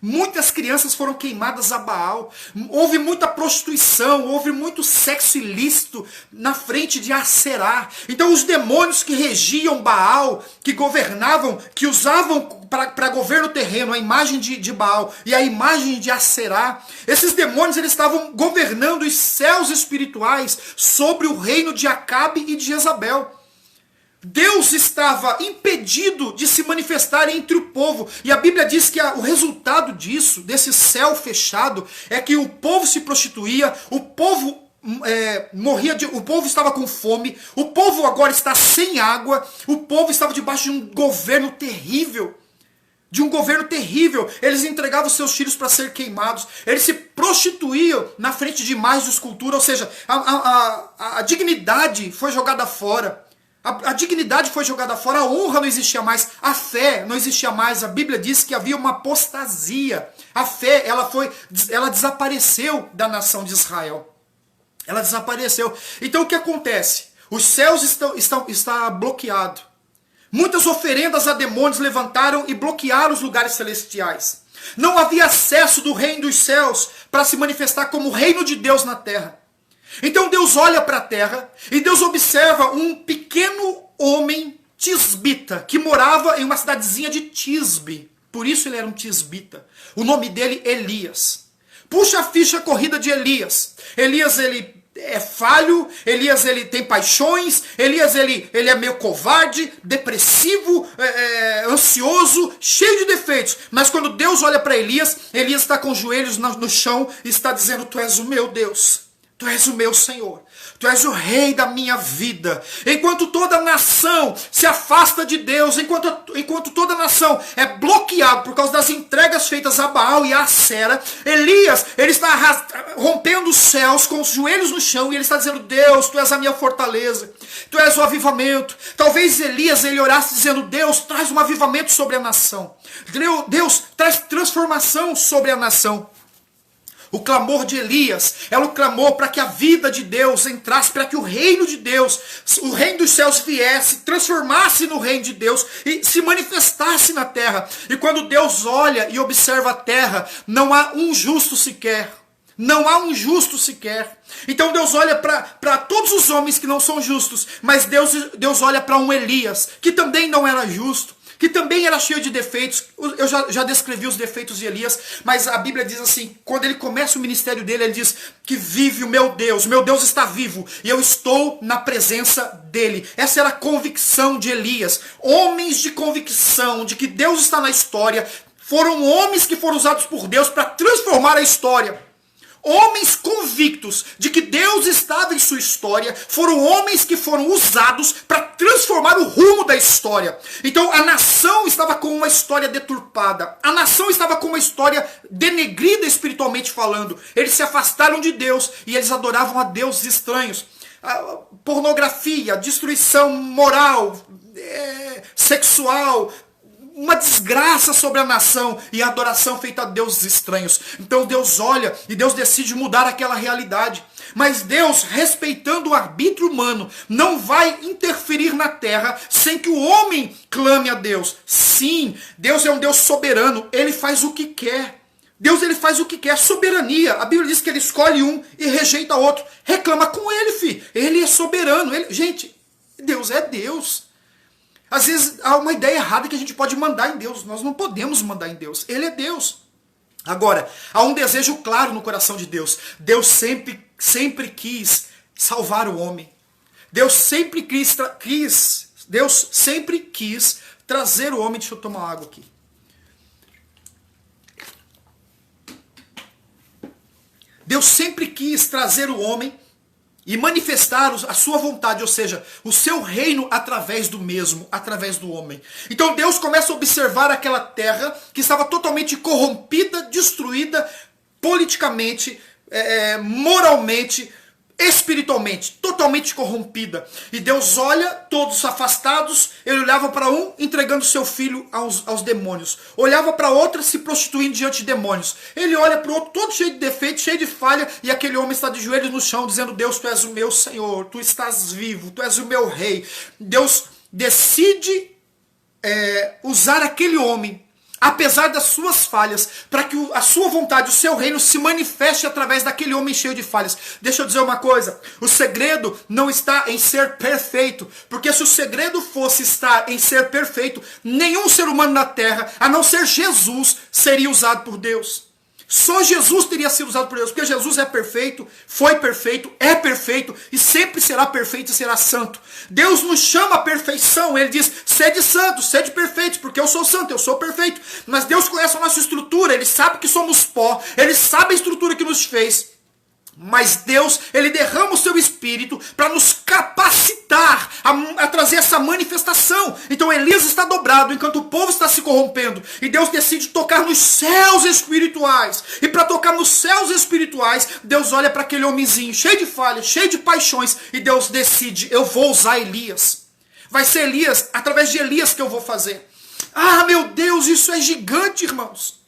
Muitas crianças foram queimadas a Baal. Houve muita prostituição, houve muito sexo ilícito na frente de Acerá. Então os demônios que regiam Baal, que governavam, que usavam para governo terreno a imagem de Baal e a imagem de Acerá, esses demônios eles estavam governando os céus espirituais sobre o reino de Acabe e de Jezabel. Deus estava impedido de se manifestar entre o povo. E a Bíblia diz que o resultado disso, desse céu fechado, é que o povo se prostituía, o povo morria, o povo estava com fome, o povo agora está sem água, o povo estava debaixo de um governo terrível. Eles entregavam seus filhos para ser queimados, eles se prostituíam na frente de imagens de escultura, ou seja, a dignidade foi jogada fora. A dignidade foi jogada fora, a honra não existia mais, a fé não existia mais. A Bíblia diz que havia uma apostasia. A fé, ela desapareceu da nação de Israel. Ela desapareceu. Então o que acontece? Os céus está bloqueado. Muitas oferendas a demônios levantaram e bloquearam os lugares celestiais. Não havia acesso do reino dos céus para se manifestar como o reino de Deus na terra. Então Deus olha para a terra e Deus observa um pequeno homem tisbita que morava em uma cidadezinha de Tisbe. Por isso ele era um tisbita. O nome dele Elias. Puxa a ficha corrida de Elias. Elias ele é falho, Elias ele tem paixões, Elias ele é meio covarde, depressivo, ansioso, cheio de defeitos. Mas quando Deus olha para Elias, Elias está com os joelhos no chão e está dizendo: Tu és o meu Deus. Tu és o meu Senhor, Tu és o rei da minha vida. Enquanto toda nação se afasta de Deus, enquanto toda nação é bloqueada por causa das entregas feitas a Baal e a Acera, Elias, ele está rompendo os céus com os joelhos no chão e ele está dizendo: Deus, Tu és a minha fortaleza, Tu és o avivamento. Talvez Elias ele orasse dizendo: Deus, traz um avivamento sobre a nação. Deus, traz transformação sobre a nação. O clamor de Elias era o clamor para que a vida de Deus entrasse, para que o reino de Deus, o reino dos céus viesse, transformasse no reino de Deus e se manifestasse na terra. E quando Deus olha e observa a terra, não há um justo sequer. Não há um justo sequer. Então Deus olha para todos os homens que não são justos, mas Deus olha para um Elias, que também não era justo, que também era cheio de defeitos. Eu já descrevi os defeitos de Elias, mas a Bíblia diz assim, quando ele começa o ministério dele, ele diz que vive o meu Deus está vivo, e eu estou na presença dele. Essa era a convicção de Elias. Homens de convicção de que Deus está na história, foram homens que foram usados por Deus para transformar a história. Homens convictos de que Deus estava em sua história, foram homens que foram usados para transformar o rumo da história. Então a nação estava com uma história deturpada, a nação estava com uma história denegrida espiritualmente falando. Eles se afastaram de Deus e eles adoravam a deuses estranhos. A pornografia, destruição moral, sexual, uma desgraça sobre a nação e a adoração feita a deuses estranhos. Então Deus olha e Deus decide mudar aquela realidade. Mas Deus, respeitando o arbítrio humano, não vai interferir na terra sem que o homem clame a Deus. Sim, Deus é um Deus soberano, Ele faz o que quer. Deus, Ele faz o que quer, soberania. A Bíblia diz que Ele escolhe um e rejeita outro. Reclama com Ele, filho. Ele é soberano. Gente, Deus é Deus. Às vezes há uma ideia errada que a gente pode mandar em Deus. Nós não podemos mandar em Deus. Ele é Deus. Agora, há um desejo claro no coração de Deus. Deus sempre quis salvar o homem. Deus sempre quis trazer o homem. Deixa eu tomar água aqui. Deus sempre quis trazer o homem e manifestar a sua vontade, ou seja, o seu reino através do mesmo, através do homem. Então Deus começa a observar aquela terra que estava totalmente corrompida, destruída, politicamente, moralmente, espiritualmente, totalmente corrompida. E Deus olha, todos afastados, Ele olhava para um, entregando seu filho aos demônios. Olhava para outro, se prostituindo diante de demônios. Ele olha para o outro, todo cheio de defeito, cheio de falha, e aquele homem está de joelhos no chão, dizendo: Deus, Tu és o meu Senhor, Tu estás vivo, Tu és o meu Rei. Deus decide usar aquele homem, apesar das suas falhas, para que a sua vontade, o seu reino se manifeste através daquele homem cheio de falhas. Deixa eu dizer uma coisa, o segredo não está em ser perfeito, porque se o segredo fosse estar em ser perfeito, nenhum ser humano na terra, a não ser Jesus, seria usado por Deus. Só Jesus teria sido usado por Deus, porque Jesus é perfeito, foi perfeito, é perfeito e sempre será perfeito e será santo. Deus nos chama à perfeição, Ele diz: sede santos, sede perfeitos, porque eu sou santo, eu sou perfeito. Mas Deus conhece a nossa estrutura, Ele sabe que somos pó, Ele sabe a estrutura que nos fez. Mas Deus, Ele derrama o seu Espírito para nos capacitar a trazer essa manifestação. Então Elias está dobrado enquanto o povo está se corrompendo. E Deus decide tocar nos céus espirituais. E para tocar nos céus espirituais, Deus olha para aquele homenzinho cheio de falhas, cheio de paixões. E Deus decide: eu vou usar Elias. Vai ser Elias, através de Elias que eu vou fazer. Ah, meu Deus, isso é gigante, irmãos.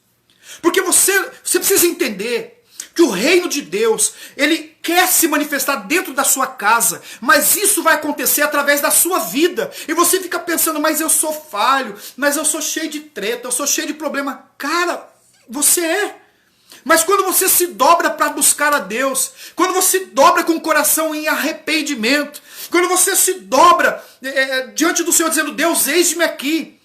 Porque você precisa entender que o reino de Deus, Ele quer se manifestar dentro da sua casa, mas isso vai acontecer através da sua vida. E você fica pensando: mas eu sou falho, mas eu sou cheio de treta, eu sou cheio de problema. Cara, você é. Mas quando você se dobra para buscar a Deus, quando você se dobra com o coração em arrependimento, quando você se dobra diante do Senhor dizendo: Deus, eis-me aqui,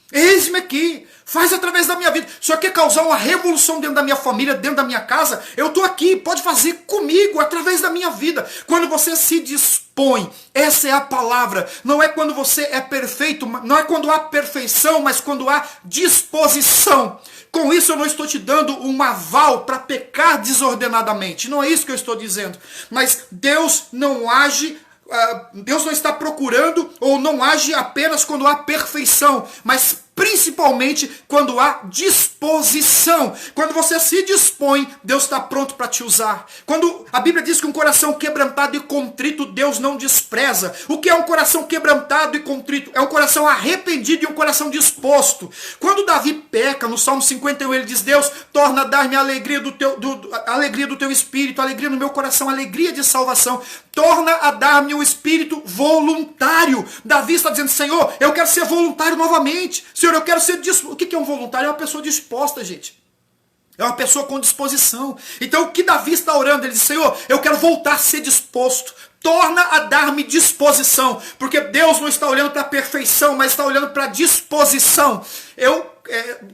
faz através da minha vida. O Senhor quer causar uma revolução dentro da minha família, dentro da minha casa? Eu estou aqui, pode fazer comigo, através da minha vida. Quando você se dispõe, essa é a palavra. Não é quando você é perfeito, não é quando há perfeição, mas quando há disposição. Com isso eu não estou te dando um aval para pecar desordenadamente. Não é isso que eu estou dizendo. Mas Deus não age... Deus não está procurando ou não age apenas quando há perfeição, mas principalmente quando há disposição. Quando você se dispõe, Deus está pronto para te usar. Quando a Bíblia diz que um coração quebrantado e contrito Deus não despreza. O que é um coração quebrantado e contrito? É um coração arrependido e um coração disposto. Quando Davi peca, no Salmo 51, ele diz: Deus, torna a dar-me a alegria alegria do teu espírito, alegria no meu coração, alegria de salvação. Torna a dar-me um espírito voluntário. Davi está dizendo: Senhor, eu quero ser voluntário novamente. Senhor, eu quero ser disposto. O que é um voluntário? É uma pessoa disposta, gente. É uma pessoa com disposição. Então o que Davi está orando? Ele diz: Senhor, eu quero voltar a ser disposto. Torna a dar-me disposição. Porque Deus não está olhando para a perfeição, mas está olhando para a disposição.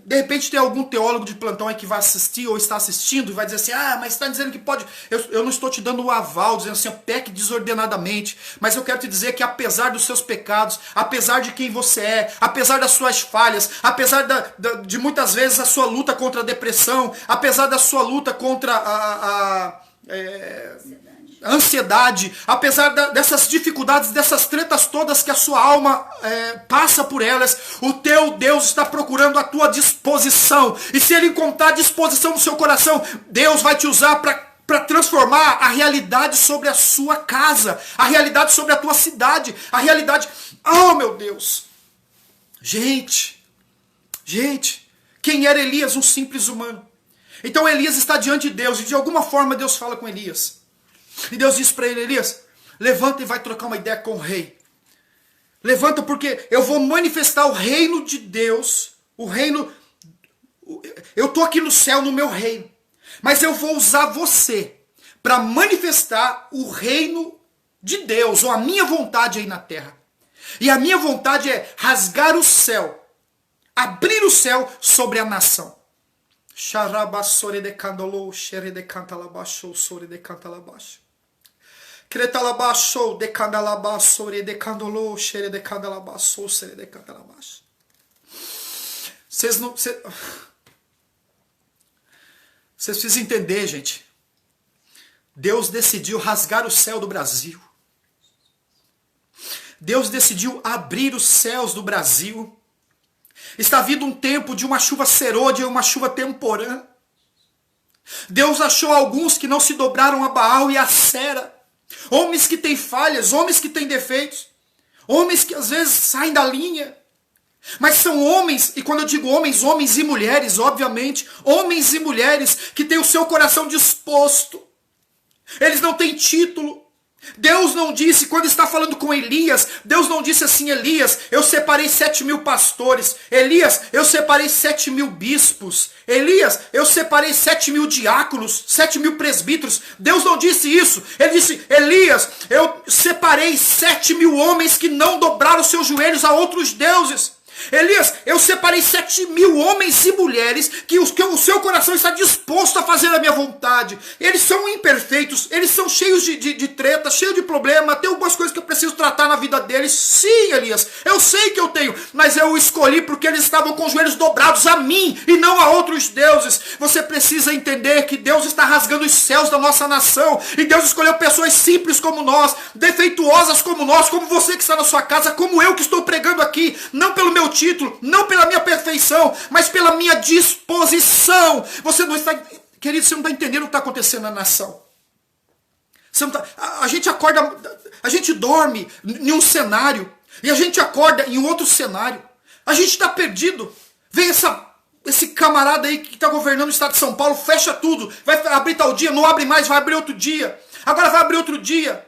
De repente tem algum teólogo de plantão aí que vai assistir ou está assistindo e vai dizer assim: ah, mas está dizendo que pode... Eu não estou te dando o aval, dizendo assim: peque desordenadamente. Mas eu quero te dizer que apesar dos seus pecados, apesar de quem você é, apesar das suas falhas, apesar de muitas vezes a sua luta contra a depressão, apesar da sua luta contra ansiedade, apesar dessas dificuldades, dessas tretas todas que a sua alma passa por elas, o teu Deus está procurando a tua disposição. E se Ele encontrar disposição no seu coração, Deus vai te usar para transformar a realidade sobre a sua casa, a realidade sobre a tua cidade, a realidade... Oh, meu Deus! Gente, quem era Elias? Um simples humano. Então Elias está diante de Deus, e de alguma forma Deus fala com Elias. E Deus diz para ele: Elias, levanta e vai trocar uma ideia com o rei. Levanta, porque eu vou manifestar o reino de Deus, o reino... Eu estou aqui no céu, no meu reino, mas eu vou usar você para manifestar o reino de Deus, ou a minha vontade aí na terra. E a minha vontade é rasgar o céu, abrir o céu sobre a nação. Xarabassore de candolo, xere de cantalabasho, sore de cantalabasho. Cretalabasho de candalabassore de candolo, xere de candalabasso, sere de cantalabasho. Vocês precisam entender, gente. Deus decidiu rasgar o céu do Brasil. Deus decidiu abrir os céus do Brasil. Está vindo um tempo de uma chuva serôdia, uma chuva temporã. Deus achou alguns que não se dobraram a Baal e a Sera. Homens que têm falhas, homens que têm defeitos. Homens que às vezes saem da linha. Mas são homens, e quando eu digo homens, homens e mulheres, obviamente. Homens e mulheres que têm o seu coração disposto. Eles não têm título. Deus não disse, quando está falando com Elias, Deus não disse assim: Elias, eu separei 7.000 pastores. Elias, eu separei 7.000 bispos. Elias, eu separei 7.000 diáconos, 7.000 presbíteros. Deus não disse isso. Ele disse: Elias, eu separei 7.000 homens que não dobraram seus joelhos a outros deuses. Elias, eu separei 7.000 homens e mulheres que o seu coração está disposto a fazer a minha vontade. Eles são imperfeitos, eles são cheios de treta, cheios de problema, tem algumas coisas que eu preciso tratar na vida deles. Sim, Elias, eu sei que eu tenho, mas eu escolhi porque eles estavam com os joelhos dobrados a mim e não a outros deuses. Você precisa entender que Deus está rasgando os céus da nossa nação, e Deus escolheu pessoas simples como nós, defeituosas como nós, como você que está na sua casa, como eu que estou pregando aqui, não pelo meu título, não pela minha perfeição, mas pela minha disposição. Você não está, querido, você não está entendendo o que está acontecendo na nação. Você não tá, a gente acorda, a gente dorme em um cenário e a gente acorda em outro cenário. A gente está perdido. Vem esse camarada aí que está governando o estado de São Paulo, fecha tudo, vai abrir tal dia, não abre mais, vai abrir outro dia, agora vai abrir outro dia.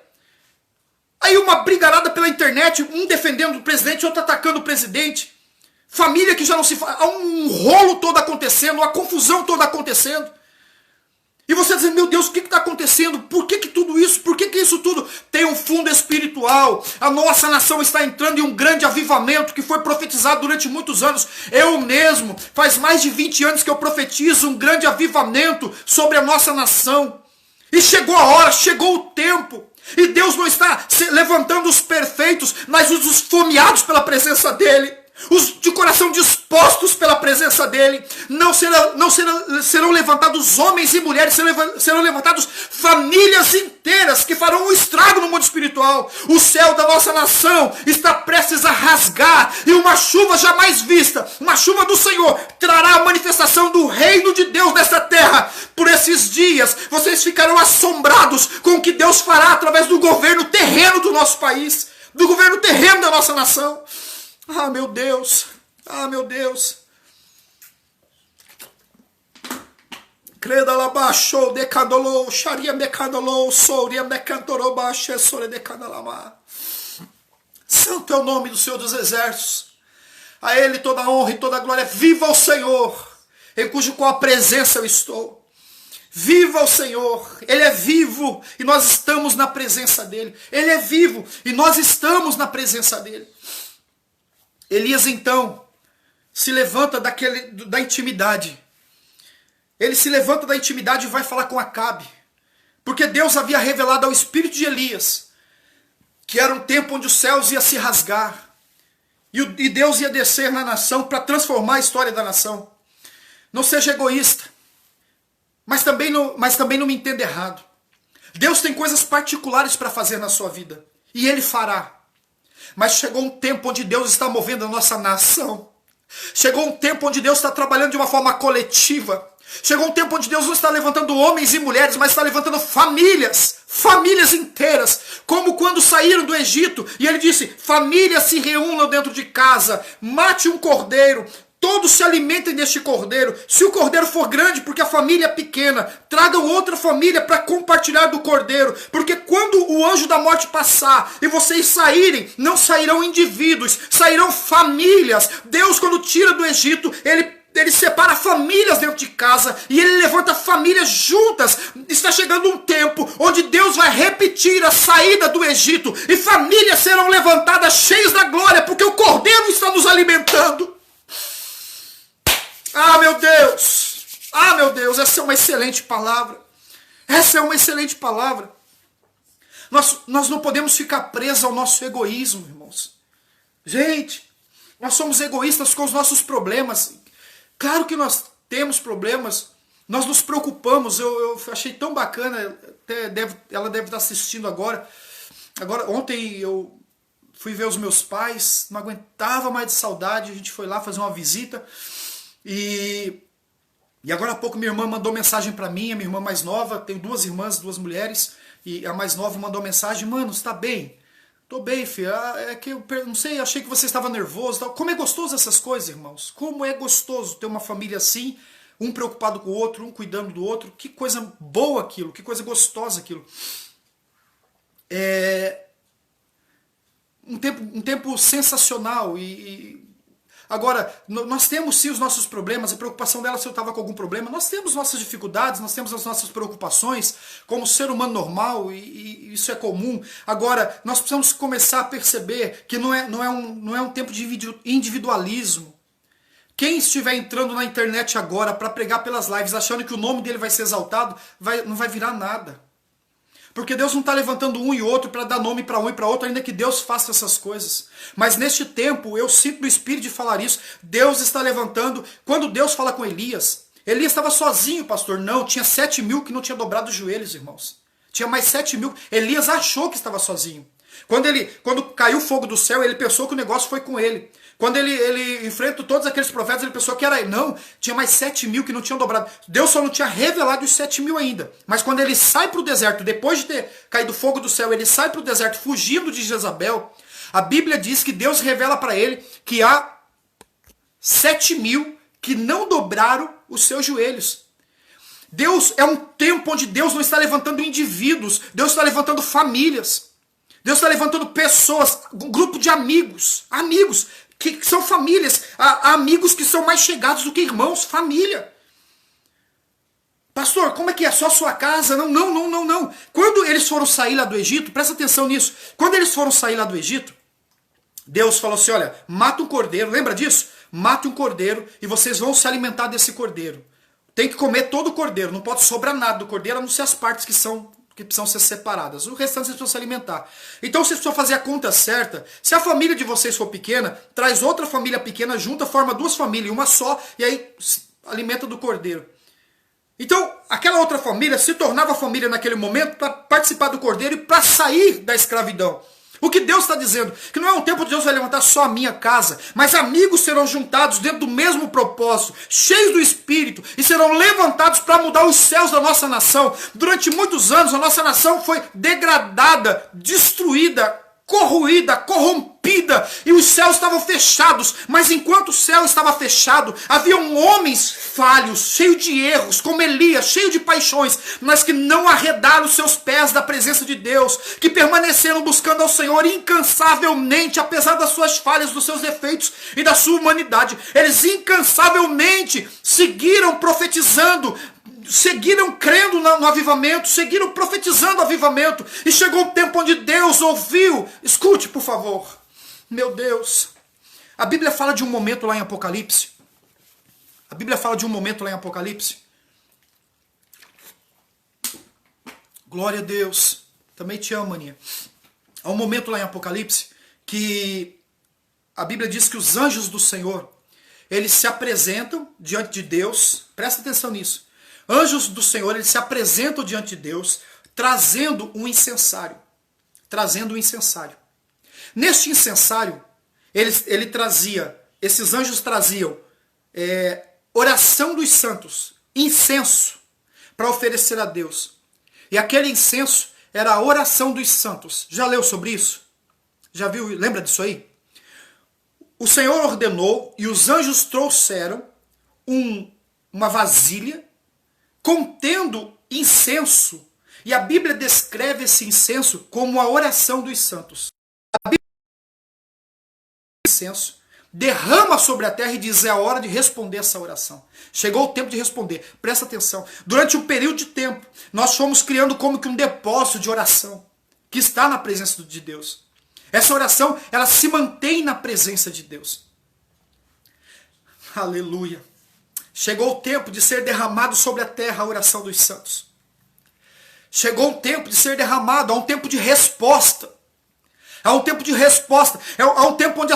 Aí uma brigarada pela internet, um defendendo o presidente, outro atacando o presidente. Família que já não se fala, há um rolo todo acontecendo, uma confusão toda acontecendo. E você diz: meu Deus, o que está acontecendo? Por que tudo isso? Por que isso tudo tem um fundo espiritual? A nossa nação está entrando em um grande avivamento que foi profetizado durante muitos anos. Eu mesmo, faz mais de 20 anos que eu profetizo um grande avivamento sobre a nossa nação. E chegou a hora, chegou o tempo. E Deus não está levantando os perfeitos, mas os esfomeados pela presença dEle. Os de coração dispostos pela presença dEle. Não serão levantados homens e mulheres, serão levantados famílias inteiras que farão um estrago no mundo espiritual. O céu da nossa nação está prestes a rasgar, e uma chuva jamais vista, uma chuva do Senhor, trará a manifestação do reino de Deus nesta terra. Por esses dias, vocês ficarão assombrados com o que Deus fará através do governo terreno do nosso país, do governo terreno da nossa nação. Ah, meu Deus! Ah, meu Deus! Credalabaxou, decadolou, xaria mecadolou, souria mecantorobaxe, sore decadalama. Santo é o nome do Senhor dos Exércitos. A Ele toda a honra e toda a glória. Viva o Senhor, em cujo qual a presença eu estou. Viva o Senhor, Ele é vivo e nós estamos na presença dEle. Ele é vivo e nós estamos na presença dEle. Elias então se levanta da intimidade. Ele se levanta da intimidade e vai falar com Acabe. Porque Deus havia revelado ao espírito de Elias que era um tempo onde os céus iam se rasgar. E Deus ia descer na nação para transformar a história da nação. Não seja egoísta. Mas também não me entenda errado. Deus tem coisas particulares para fazer na sua vida. E Ele fará. Mas chegou um tempo onde Deus está movendo a nossa nação. Chegou um tempo onde Deus está trabalhando de uma forma coletiva. Chegou um tempo onde Deus não está levantando homens e mulheres, mas está levantando famílias inteiras, como quando saíram do Egito, e ele disse, famílias se reúnam dentro de casa, mate um cordeiro, todos se alimentem deste cordeiro, se o cordeiro for grande, porque a família é pequena, tragam outra família para compartilhar do cordeiro, porque quando o anjo da morte passar, e vocês saírem, não sairão indivíduos, sairão famílias. Deus, quando tira do Egito, ele separa famílias dentro de casa e ele levanta famílias juntas. Está chegando um tempo onde Deus vai repetir a saída do Egito e famílias serão levantadas cheias da glória, porque o Cordeiro está nos alimentando. Ah, meu Deus! Ah, meu Deus, essa é uma excelente palavra. Essa é uma excelente palavra. Nós não podemos ficar presos ao nosso egoísmo, irmãos. Gente, nós somos egoístas com os nossos problemas. Claro que nós temos problemas, nós nos preocupamos. Eu achei tão bacana, ela deve estar assistindo agora. Ontem eu fui ver os meus pais, não aguentava mais de saudade, a gente foi lá fazer uma visita. E agora há pouco minha irmã mandou mensagem para mim, a minha irmã mais nova, tenho duas irmãs, duas mulheres, e a mais nova mandou mensagem, mano, você tá bem? Tô bem, filho. É que eu não sei, achei que você estava nervoso. Tal. Como é gostoso essas coisas, irmãos. Como é gostoso ter uma família assim, um preocupado com o outro, um cuidando do outro. Que coisa boa aquilo, que coisa gostosa aquilo. É um tempo sensacional. Agora, nós temos sim os nossos problemas, a preocupação dela se eu estava com algum problema. Nós temos nossas dificuldades, nós temos as nossas preocupações, como ser humano normal, e isso é comum. Agora, nós precisamos começar a perceber que não é um tempo de individualismo. Quem estiver entrando na internet agora para pregar pelas lives, achando que o nome dele vai ser exaltado, não vai virar nada. Porque Deus não está levantando um e outro para dar nome para um e para outro, ainda que Deus faça essas coisas. Mas neste tempo, eu sinto no Espírito de falar isso, Deus está levantando. Quando Deus fala com Elias estava sozinho, pastor. Não, tinha 7.000 que não tinha dobrado os joelhos, irmãos. Tinha mais 7.000. Elias achou que estava sozinho. Quando caiu o fogo do céu, ele pensou que o negócio foi com ele. Quando ele enfrenta todos aqueles profetas, ele pensou que era ele. Não, tinha mais 7.000 que não tinham dobrado. Deus só não tinha revelado os 7.000 ainda. Mas quando ele sai para o deserto, depois de ter caído fogo do céu, ele sai para o deserto fugindo de Jezabel. A Bíblia diz que Deus revela para ele que há 7.000 que não dobraram os seus joelhos. Deus é um tempo onde Deus não está levantando indivíduos. Deus está levantando famílias. Deus está levantando pessoas, um grupo de amigos que são famílias, amigos que são mais chegados do que irmãos, família. Pastor, como é que é? Só a sua casa? Não. Quando eles foram sair lá do Egito, presta atenção nisso. Quando eles foram sair lá do Egito, Deus falou assim, olha, mata um cordeiro, lembra disso? Mata um cordeiro e vocês vão se alimentar desse cordeiro. Tem que comer todo o cordeiro, não pode sobrar nada do cordeiro, a não ser as partes que precisam ser separadas. O restante vocês precisam se alimentar. Então vocês precisam fazer a conta certa. Se a família de vocês for pequena, traz outra família pequena, junta, forma duas famílias, uma só, e aí alimenta do cordeiro. Então, aquela outra família se tornava família naquele momento para participar do cordeiro e para sair da escravidão. O que Deus está dizendo? Que não é um tempo de Deus vai levantar só a minha casa, mas amigos serão juntados dentro do mesmo propósito, cheios do Espírito, e serão levantados para mudar os céus da nossa nação. Durante muitos anos, a nossa nação foi degradada, destruída, corroída, corrompida, e os céus estavam fechados. Mas enquanto o céu estava fechado, haviam homens falhos, cheios de erros, como Elias, cheio de paixões, mas que não arredaram os seus pés da presença de Deus, que permaneceram buscando ao Senhor incansavelmente, apesar das suas falhas, dos seus defeitos e da sua humanidade. Eles incansavelmente seguiram profetizando, seguiram crendo no avivamento, seguiram profetizando o avivamento, e chegou um tempo onde Deus ouviu. Escute, por favor. Meu Deus. A Bíblia fala de um momento lá em Apocalipse. Glória a Deus. Também te amo, maninha. Há um momento lá em Apocalipse que a Bíblia diz que os anjos do Senhor, eles se apresentam diante de Deus. Presta atenção nisso. Anjos do Senhor, eles se apresentam diante de Deus, trazendo um incensário. Trazendo um incensário. Neste incensário, ele trazia, esses anjos traziam oração dos santos, incenso, para oferecer a Deus. E aquele incenso era a oração dos santos. Já leu sobre isso? Já viu? Lembra disso aí? O Senhor ordenou e os anjos trouxeram uma vasilha contendo incenso. E a Bíblia descreve esse incenso como a oração dos santos. A Bíblia incenso derrama sobre a terra e diz: é a hora de responder essa oração. Chegou o tempo de responder. Presta atenção. Durante um período de tempo, nós fomos criando como que um depósito de oração que está na presença de Deus. Essa oração, ela se mantém na presença de Deus. Aleluia. Chegou o tempo de ser derramado sobre a terra a oração dos santos. Chegou o tempo de ser derramado, há um tempo de resposta. Há um tempo de resposta. Há um tempo onde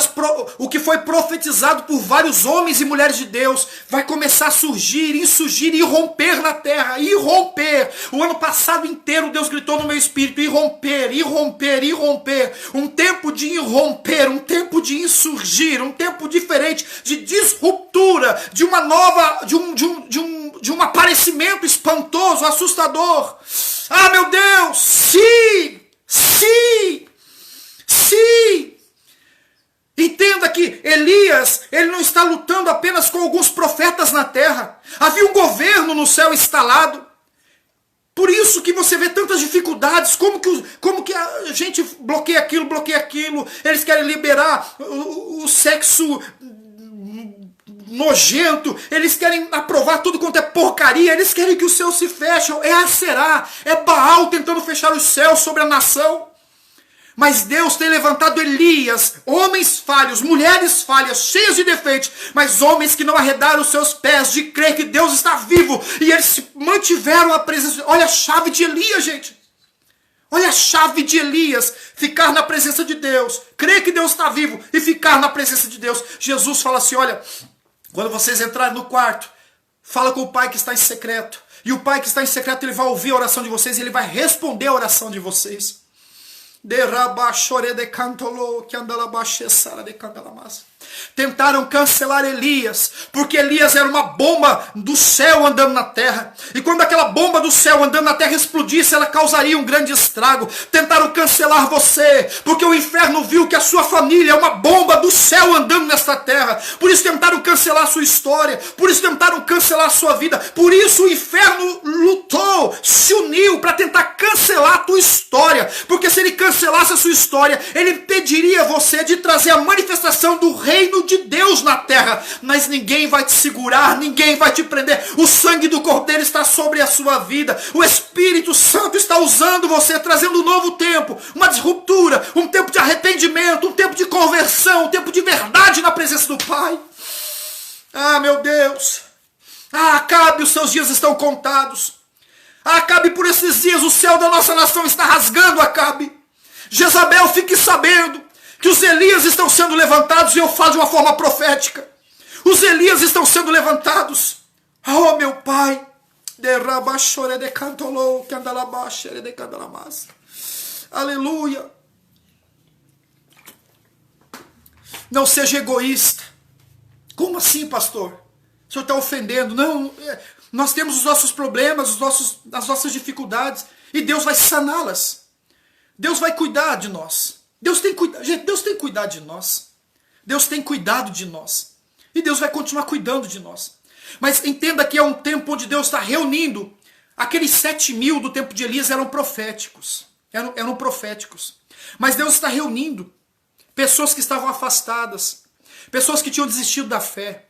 o que foi profetizado por vários homens e mulheres de Deus vai começar a surgir, insurgir e romper na terra. Irromper. O ano passado inteiro Deus gritou no meu espírito: irromper, irromper, irromper. Um tempo de irromper, um tempo de insurgir, um tempo diferente, de disruptura, de uma nova, de um aparecimento espantoso, assustador. Ah, meu Deus! Sim! Sim! Sim! Entenda que Elias, ele não está lutando apenas com alguns profetas na terra. Havia um governo no céu instalado. Por isso que você vê tantas dificuldades. Como que a gente bloqueia aquilo. Eles querem liberar o sexo nojento. Eles querem aprovar tudo quanto é porcaria. Eles querem que os céus se fechem. É Aserá, é Baal tentando fechar os céus sobre a nação. Mas Deus tem levantado Elias, homens falhos, mulheres falhas, cheias de defeitos, mas homens que não arredaram os seus pés de crer que Deus está vivo, e eles se mantiveram à presença. Olha a chave de Elias, gente. Olha a chave de Elias, ficar na presença de Deus, crer que Deus está vivo e ficar na presença de Deus. Jesus fala assim: olha, quando vocês entrarem no quarto, fala com o Pai que está em secreto, e o Pai que está em secreto, ele vai ouvir a oração de vocês, e ele vai responder a oração de vocês. Tentaram cancelar Elias, porque Elias era uma bomba do céu andando na terra, e quando aquela bomba do céu andando na terra explodisse, ela causaria um grande estrago. Tentaram cancelar você, porque o inferno viu que a sua família é uma bomba do céu andando nesta terra. Por isso tentaram cancelar a sua história, por isso tentaram cancelar a sua vida, por isso o inferno lutou, se uniu para tentar cancelar a tua história, porque se ele cancelasse a sua história, ele impediria você de trazer a manifestação do reino de Deus na terra. Mas ninguém vai te segurar, ninguém vai te prender. O sangue do Cordeiro está sobre a sua vida. O Espírito Santo está usando você, trazendo um novo tempo, uma disruptura, um tempo de arrependimento, um tempo de conversão, um tempo de verdade na presença do Pai. Ah, meu Deus! Ah, Acabe, os seus dias estão contados. Ah, Acabe, por esses dias o céu da nossa nação está rasgando, Acabe. Jezabel, fique sabendo que os Elias estão sendo levantados, e eu falo de uma forma profética. Os Elias estão sendo levantados. Oh, meu Pai. Aleluia. Não seja egoísta. Como assim, pastor? O senhor está ofendendo? Não, nós temos os nossos problemas, as nossas dificuldades, e Deus vai saná-las. Deus vai cuidar de nós. Gente, Deus tem cuidado de nós. Deus tem cuidado de nós. E Deus vai continuar cuidando de nós. Mas entenda que é um tempo onde Deus está reunindo. Aqueles 7.000 do tempo de Elias eram proféticos. Eram proféticos. Mas Deus está reunindo pessoas que estavam afastadas. Pessoas que tinham desistido da fé.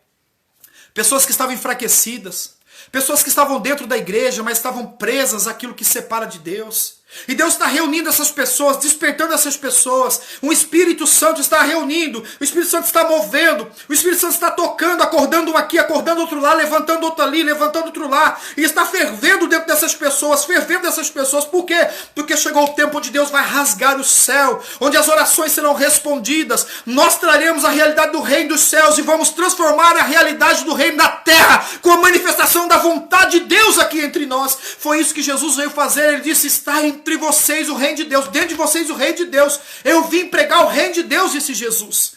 Pessoas que estavam enfraquecidas. Pessoas que estavam dentro da igreja, mas estavam presas àquilo que separa de Deus. E Deus está reunindo essas pessoas, despertando essas pessoas. O Espírito Santo está reunindo, o Espírito Santo está movendo, o Espírito Santo está tocando, acordando um aqui, acordando outro lá, levantando outro ali, levantando outro lá. E está fervendo dentro dessas pessoas, fervendo essas pessoas. Por quê? Porque chegou o tempo onde Deus vai rasgar o céu, onde as orações serão respondidas. Nós traremos a realidade do reino dos céus e vamos transformar a realidade do reino da terra com a manifestação da vontade de Deus aqui entre nós. Foi isso que Jesus veio fazer. Ele disse, está entre vocês o reino de Deus, dentro de vocês o reino de Deus. Eu vim pregar o reino de Deus, disse Jesus.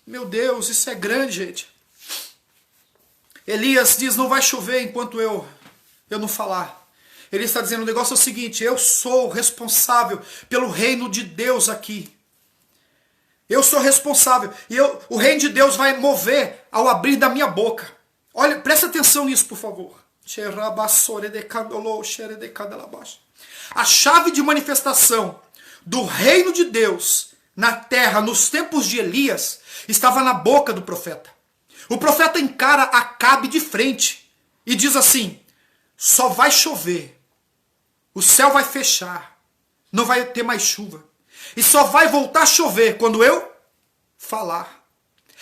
Meu Deus, isso é grande, gente. Elias diz, não vai chover enquanto eu não falar. Ele está dizendo, o negócio é o seguinte, eu sou responsável pelo reino de Deus aqui. Eu sou responsável. E o reino de Deus vai mover ao abrir da minha boca. Olha, presta atenção nisso, por favor. A chave de manifestação do reino de Deus na terra, nos tempos de Elias, estava na boca do profeta. O profeta encara Acabe de frente e diz assim, só vai chover, o céu vai fechar, não vai ter mais chuva. E só vai voltar a chover quando eu falar.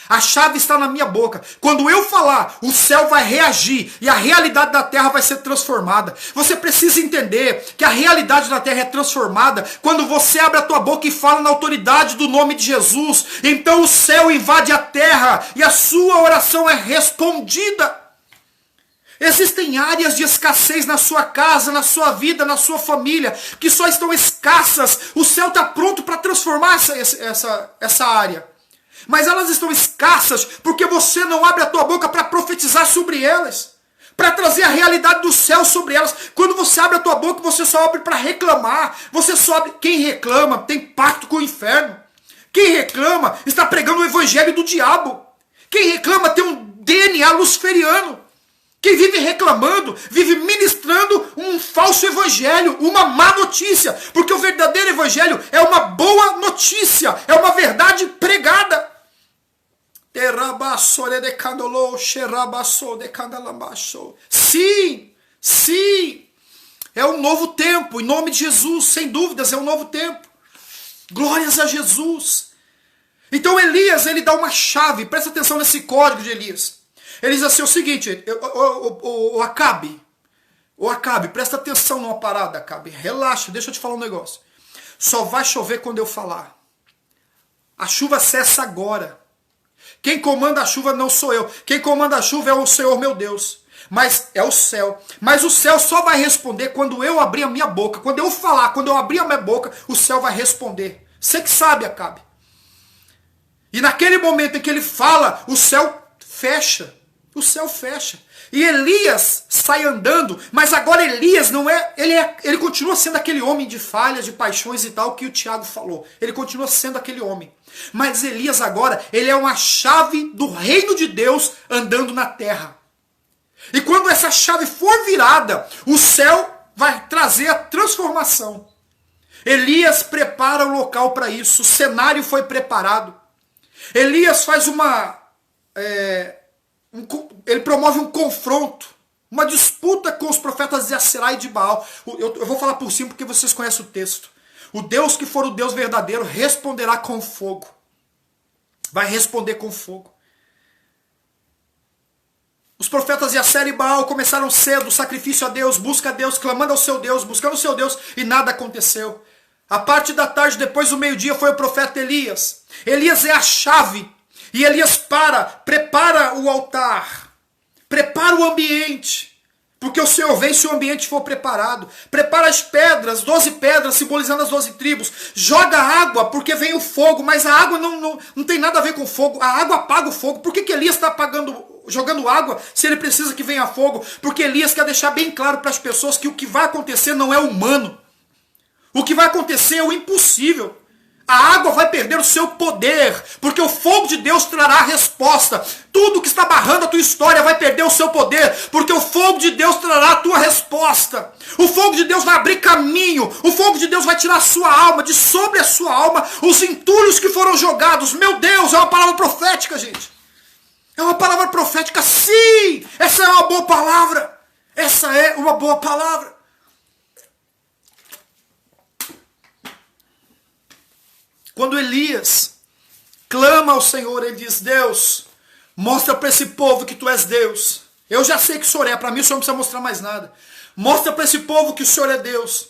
A chave está na minha boca. Quando eu falar, o céu vai reagir e a realidade da terra vai ser transformada. Você precisa entender que a realidade da terra é transformada quando você abre a tua boca e fala na autoridade do nome de Jesus. Então o céu invade a terra e a sua oração é respondida. Existem áreas de escassez na sua casa, na sua vida, na sua família, que só estão escassas. O céu está pronto para transformar essa área. Mas elas estão escassas porque você não abre a tua boca para profetizar sobre elas. Para trazer a realidade do céu sobre elas. Quando você abre a tua boca, você só abre para reclamar. Você só abre... Quem reclama tem pacto com o inferno. Quem reclama está pregando o evangelho do diabo. Quem reclama tem um DNA luciferiano. Quem vive reclamando, vive ministrando um falso evangelho, uma má notícia. Porque o verdadeiro evangelho é uma boa notícia, é uma verdade pregada. Sim, sim, é um novo tempo, em nome de Jesus, sem dúvidas, é um novo tempo. Glórias a Jesus. Então Elias, ele dá uma chave, presta atenção nesse código de Elias. Ele diz assim, o seguinte, o Acabe, presta atenção numa parada, Acabe, relaxa, deixa eu te falar um negócio. Só vai chover quando eu falar. A chuva cessa agora. Quem comanda a chuva não sou eu. Quem comanda a chuva é o Senhor meu Deus. Mas é o céu. Mas o céu só vai responder quando eu abrir a minha boca. Quando eu falar, quando eu abrir a minha boca, o céu vai responder. Você que sabe, Acabe. E naquele momento em que ele fala, o céu fecha. O céu fecha. E Elias sai andando, mas agora Elias não é, ele continua sendo aquele homem de falhas, de paixões e tal que o Tiago falou. Ele continua sendo aquele homem. Mas Elias agora, ele é uma chave do reino de Deus andando na terra. E quando essa chave for virada, o céu vai trazer a transformação. Elias prepara o local para isso, o cenário foi preparado. Elias faz ele promove um confronto, uma disputa com os profetas de Aserá e de Baal. Eu vou falar por cima porque vocês conhecem o texto. O Deus que for o Deus verdadeiro responderá com fogo. Vai responder com fogo. Os profetas de Aserá e Baal começaram cedo, sacrifício a Deus, busca a Deus, clamando ao seu Deus, buscando o seu Deus, e nada aconteceu. A parte da tarde, depois do meio-dia, foi o profeta Elias. Elias é a chave. E Elias prepara o altar, prepara o ambiente, porque o Senhor vem se o ambiente for preparado. Prepara as pedras, 12 pedras, simbolizando as 12 tribos. Joga água, porque vem o fogo, mas a água não tem nada a ver com fogo. A água apaga o fogo. Por que Elias está jogando água se ele precisa que venha fogo? Porque Elias quer deixar bem claro para as pessoas que o que vai acontecer não é humano. O que vai acontecer é o impossível. A água vai perder o seu poder, porque o fogo de Deus trará a resposta. Tudo que está barrando a tua história vai perder o seu poder, porque o fogo de Deus trará a tua resposta. O fogo de Deus vai abrir caminho, o fogo de Deus vai tirar a sua alma, de sobre a sua alma, os entulhos que foram jogados. Meu Deus, é uma palavra profética, gente. É uma palavra profética, sim! Essa é uma boa palavra. Essa é uma boa palavra. Quando Elias clama ao Senhor, ele diz: Deus, mostra para esse povo que tu és Deus. Eu já sei que o Senhor é, para mim o Senhor não precisa mostrar mais nada. Mostra para esse povo que o Senhor é Deus.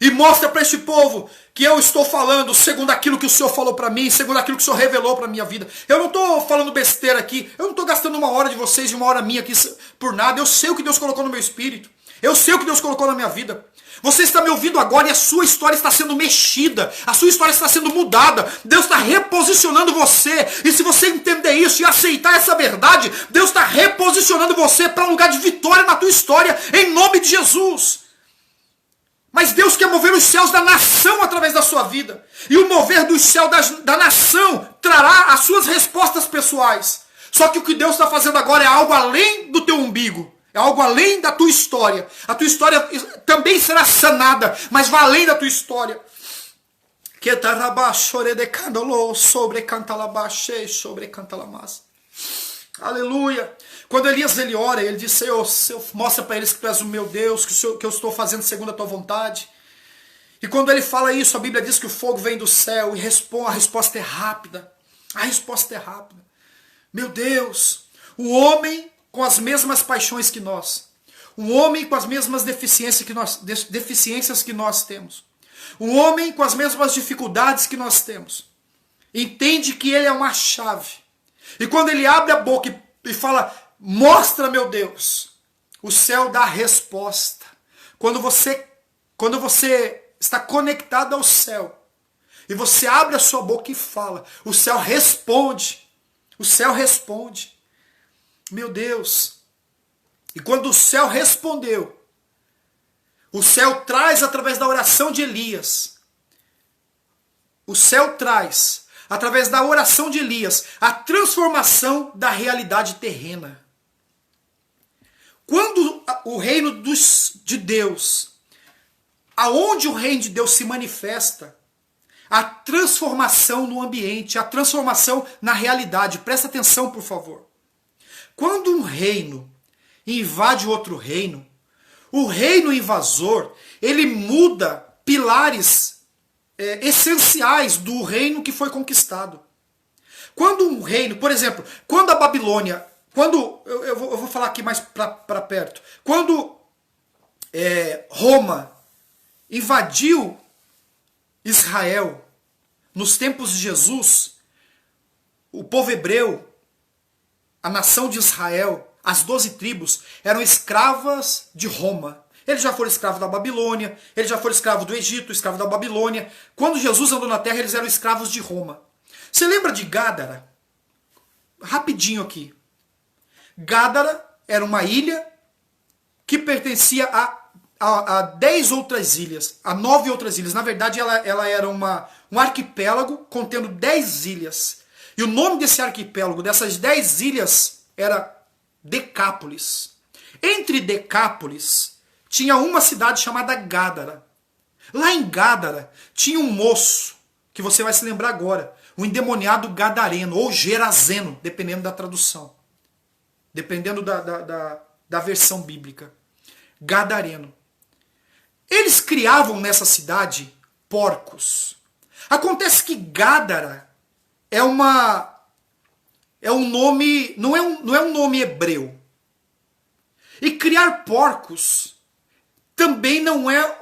E mostra para este povo que eu estou falando segundo aquilo que o Senhor falou para mim, segundo aquilo que o Senhor revelou para a minha vida. Eu não estou falando besteira aqui, eu não estou gastando uma hora de vocês e uma hora minha aqui por nada. Eu sei o que Deus colocou no meu espírito. Eu sei o que Deus colocou na minha vida. Você está me ouvindo agora e a sua história está sendo mexida. A sua história está sendo mudada. Deus está reposicionando você. E se você entender isso e aceitar essa verdade, Deus está reposicionando você para um lugar de vitória na tua história, em nome de Jesus. Mas Deus quer mover os céus da nação através da sua vida. E o mover dos céus da nação trará as suas respostas pessoais. Só que o que Deus está fazendo agora é algo além do teu umbigo. É algo além da tua história. A tua história também será sanada, mas vai além da tua história. Aleluia. Quando Elias ele ora, ele diz: Senhor, mostra para eles que tu és o meu Deus, que eu estou fazendo segundo a tua vontade. E quando ele fala isso, a Bíblia diz que o fogo vem do céu e a resposta é rápida. A resposta é rápida. Meu Deus, o homem com as mesmas paixões que nós. Um homem com as mesmas deficiências que nós temos. Um homem com as mesmas dificuldades que nós temos. Entende que ele é uma chave. E quando ele abre a boca e fala: mostra, meu Deus, o céu dá a resposta. Quando você está conectado ao céu e você abre a sua boca e fala, o céu responde. O céu responde. Meu Deus. E quando o céu respondeu, o céu traz através da oração de Elias. O céu traz através da oração de Elias a transformação da realidade terrena. Quando o reino de Deus, aonde o reino de Deus se manifesta, a transformação no ambiente, a transformação na realidade. Presta atenção, por favor. Quando um reino invade outro reino, o reino invasor, ele muda pilares essenciais do reino que foi conquistado. Quando um reino, por exemplo, quando a Babilônia, eu vou falar aqui mais para perto, quando Roma invadiu Israel, nos tempos de Jesus, o povo hebreu, a nação de Israel, as 12 tribos, eram escravas de Roma. Eles já foram escravos da Babilônia, eles já foram escravos do Egito, escravos da Babilônia. Quando Jesus andou na terra, eles eram escravos de Roma. Você lembra de Gádara? Rapidinho aqui. Gádara era uma ilha que pertencia a 10 outras ilhas, a 9 outras ilhas. Na verdade, ela era um arquipélago contendo 10 ilhas. E o nome desse arquipélago, dessas 10 ilhas, era Decápolis. Entre Decápolis, tinha uma cidade chamada Gádara. Lá em Gádara, tinha um moço, que você vai se lembrar agora, um endemoniado gadareno, ou gerazeno, dependendo da tradução. Dependendo da versão bíblica. Gadareno. Eles criavam nessa cidade porcos. Acontece que Gádara é um nome, não é um nome hebreu. E criar porcos também não é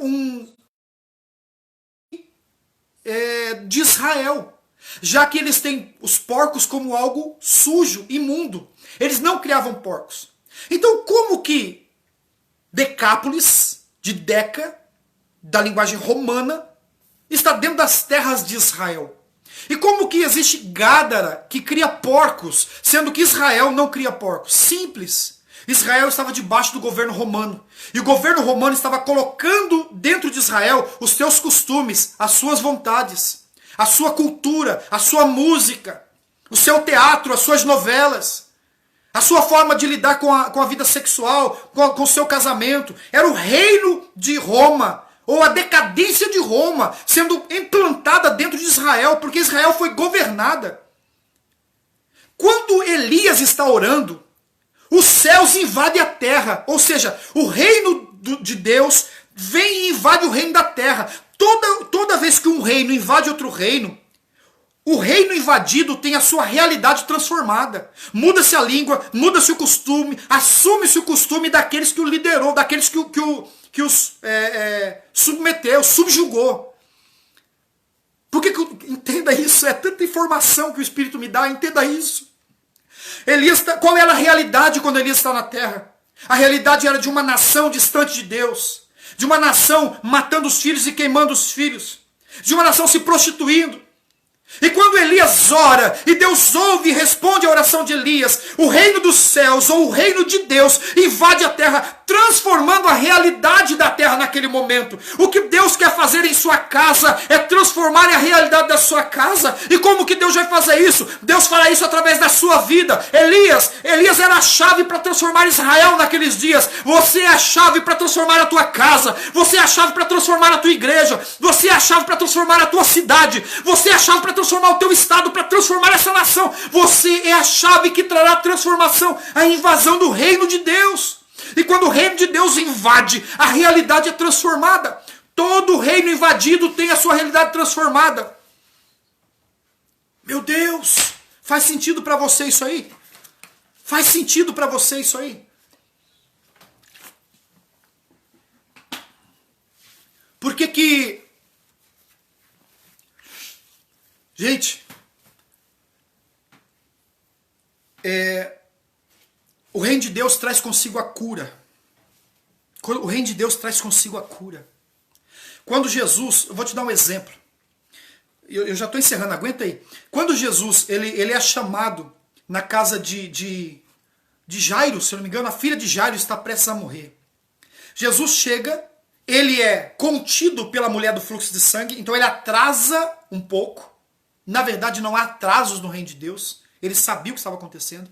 de Israel, já que eles têm os porcos como algo sujo, imundo. Eles não criavam porcos. Então, como que Decápolis, de Deca, da linguagem romana, está dentro das terras de Israel? E como que existe Gádara que cria porcos, sendo que Israel não cria porcos? Simples. Israel estava debaixo do governo romano. E o governo romano estava colocando dentro de Israel os seus costumes, as suas vontades, a sua cultura, a sua música, o seu teatro, as suas novelas, a sua forma de lidar com a vida sexual, com o seu casamento. Era o reino de Roma, ou a decadência de Roma, sendo implantada dentro de Israel, porque Israel foi governada. Quando Elias está orando, os céus invadem a terra, ou seja, o reino de Deus vem e invade o reino da terra. toda vez que um reino invade outro reino, o reino invadido tem a sua realidade transformada. Muda-se a língua, muda-se o costume, assume-se o costume daqueles que o liderou, daqueles que os submeteu, subjugou. Entenda isso, é tanta informação que o Espírito me dá, entenda isso. Qual era a realidade quando Elias está na terra? A realidade era de uma nação distante de Deus, de uma nação matando os filhos e queimando os filhos, de uma nação se prostituindo. E quando Elias ora, e Deus ouve e responde a oração de Elias, o reino dos céus, ou o reino de Deus, invade a terra, transformando a realidade da terra naquele momento. O que Deus quer fazer em sua casa é transformar a realidade da sua casa. E como que Deus vai fazer isso? Deus fará isso através da sua vida. Elias era a chave para transformar Israel naqueles dias. Você é a chave para transformar a tua casa. Você é a chave para transformar a tua igreja. Você é a chave para transformar a tua cidade. Você é a chave para transformar o teu estado, para transformar essa nação. Você é a chave que trará transformação, a invasão do reino de Deus. E quando o reino de Deus invade, a realidade é transformada. Todo reino invadido tem a sua realidade transformada. Meu Deus, faz sentido para você isso aí? Faz sentido para você isso aí? Por que gente, o reino de Deus traz consigo a cura. O reino de Deus traz consigo a cura. Quando Jesus, eu vou te dar um exemplo. Eu já estou encerrando, aguenta aí. Quando Jesus ele é chamado na casa de Jairo, se eu não me engano, a filha de Jairo está prestes a morrer. Jesus chega, ele é contido pela mulher do fluxo de sangue, então ele atrasa um pouco. Na verdade, não há atrasos no reino de Deus. Ele sabia o que estava acontecendo.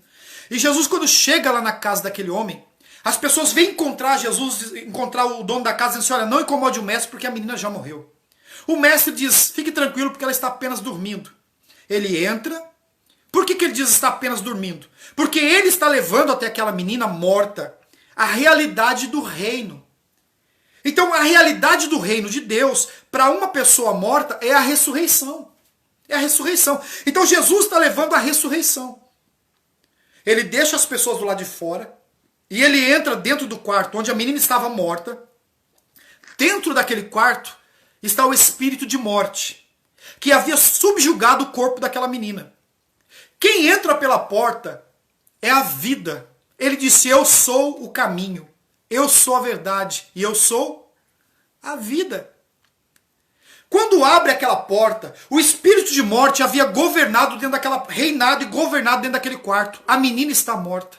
E Jesus, quando chega lá na casa daquele homem, as pessoas vêm encontrar Jesus, encontrar o dono da casa, dizendo assim, olha, não incomode o mestre porque a menina já morreu. O mestre diz, fique tranquilo porque ela está apenas dormindo. Ele entra. Por que ele diz está apenas dormindo? Porque ele está levando até aquela menina morta a realidade do reino. Então, a realidade do reino de Deus, para uma pessoa morta, é a ressurreição. É a ressurreição. Então Jesus está levando a ressurreição. Ele deixa as pessoas do lado de fora e ele entra dentro do quarto onde a menina estava morta. Dentro daquele quarto está o espírito de morte que havia subjugado o corpo daquela menina. Quem entra pela porta é a vida. Ele disse, eu sou o caminho, eu sou a verdade e eu sou a vida. Quando abre aquela porta, o espírito de morte havia governado dentro daquela, reinado e governado dentro daquele quarto. A menina está morta.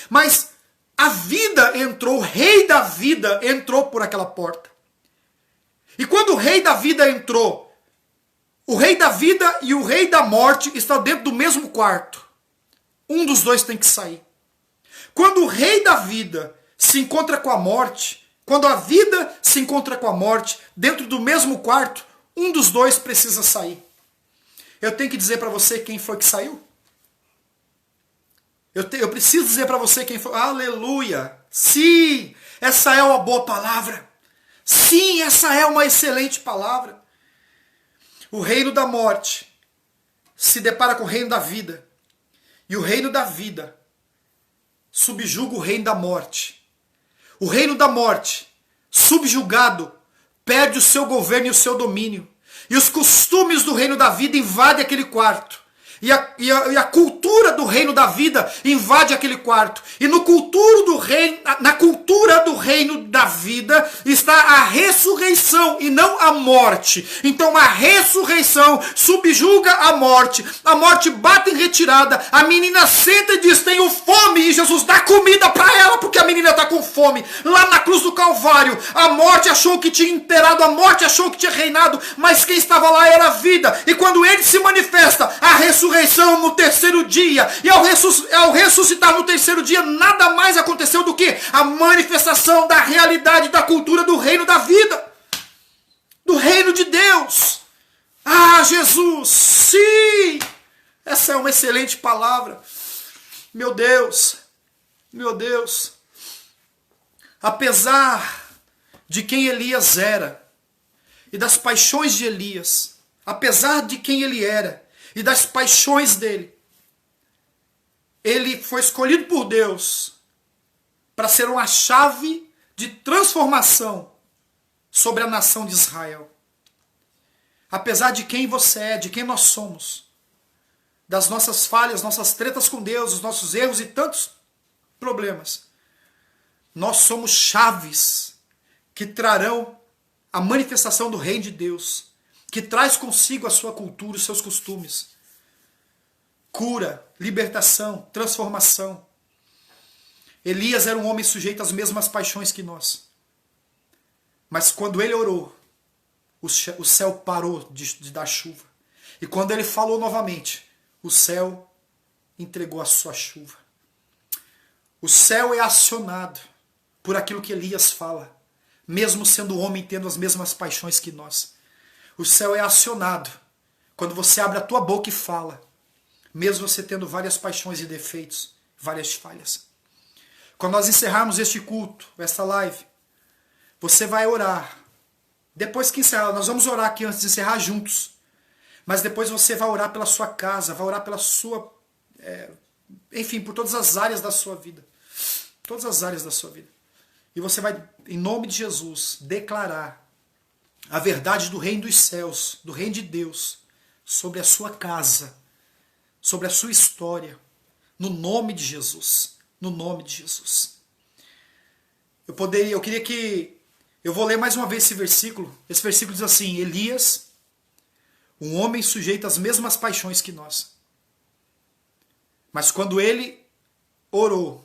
Mas a vida entrou, o rei da vida entrou por aquela porta. E quando o rei da vida entrou, o rei da vida e o rei da morte estão dentro do mesmo quarto. Um dos dois tem que sair. Quando o rei da vida se encontra com a morte, quando a vida se encontra com a morte, dentro do mesmo quarto, um dos dois precisa sair. Eu tenho que dizer para você quem foi que saiu? Eu preciso dizer para você quem foi. Aleluia! Sim, essa é uma boa palavra. Sim, essa é uma excelente palavra. O reino da morte se depara com o reino da vida. E o reino da vida subjuga o reino da morte. O reino da morte, subjugado, perde o seu governo e o seu domínio. E os costumes do reino da vida invadem aquele quarto. E a cultura do reino da vida invade aquele quarto. E na cultura do reino da vida está a ressurreição e não a morte. Então a ressurreição subjuga a morte bate em retirada, a menina senta e diz, tenho fome, e Jesus dá comida para ela porque a menina está com fome. Lá na cruz do Calvário, a morte achou que tinha imperado, a morte achou que tinha reinado, mas quem estava lá era a vida. E quando ele se manifesta, a ressurreição no terceiro dia, e ao ressuscitar no terceiro dia, nada mais aconteceu do que a manifestação da realidade da cultura do reino da vida, do reino de Deus. Ah, Jesus, sim! Essa é uma excelente palavra. Meu Deus, meu Deus. Apesar de quem Elias era, e das paixões de Elias, apesar de quem ele era e das paixões dele, ele foi escolhido por Deus para ser uma chave de transformação sobre a nação de Israel. Apesar de quem você é, de quem nós somos, das nossas falhas, nossas tretas com Deus, os nossos erros e tantos problemas, nós somos chaves que trarão a manifestação do reino de Deus, que traz consigo a sua cultura, os seus costumes. Cura, libertação, transformação. Elias era um homem sujeito às mesmas paixões que nós. Mas quando ele orou, o céu parou de dar chuva. E quando ele falou novamente, o céu entregou a sua chuva. O céu é acionado por aquilo que Elias fala, mesmo sendo homem tendo as mesmas paixões que nós. O céu é acionado quando você abre a tua boca e fala, mesmo você tendo várias paixões e defeitos, várias falhas. Quando nós encerrarmos este culto, esta live, você vai orar. Depois que encerrar, nós vamos orar aqui antes de encerrar juntos. Mas depois você vai orar pela sua casa, vai orar pela sua... enfim, por todas as áreas da sua vida. Todas as áreas da sua vida. E você vai, em nome de Jesus, declarar a verdade do reino dos céus, do reino de Deus, sobre a sua casa, sobre a sua história, no nome de Jesus. No nome de Jesus. Eu queria que... Eu vou ler mais uma vez esse versículo. Esse versículo diz assim: Elias, um homem sujeito às mesmas paixões que nós. Mas quando ele orou,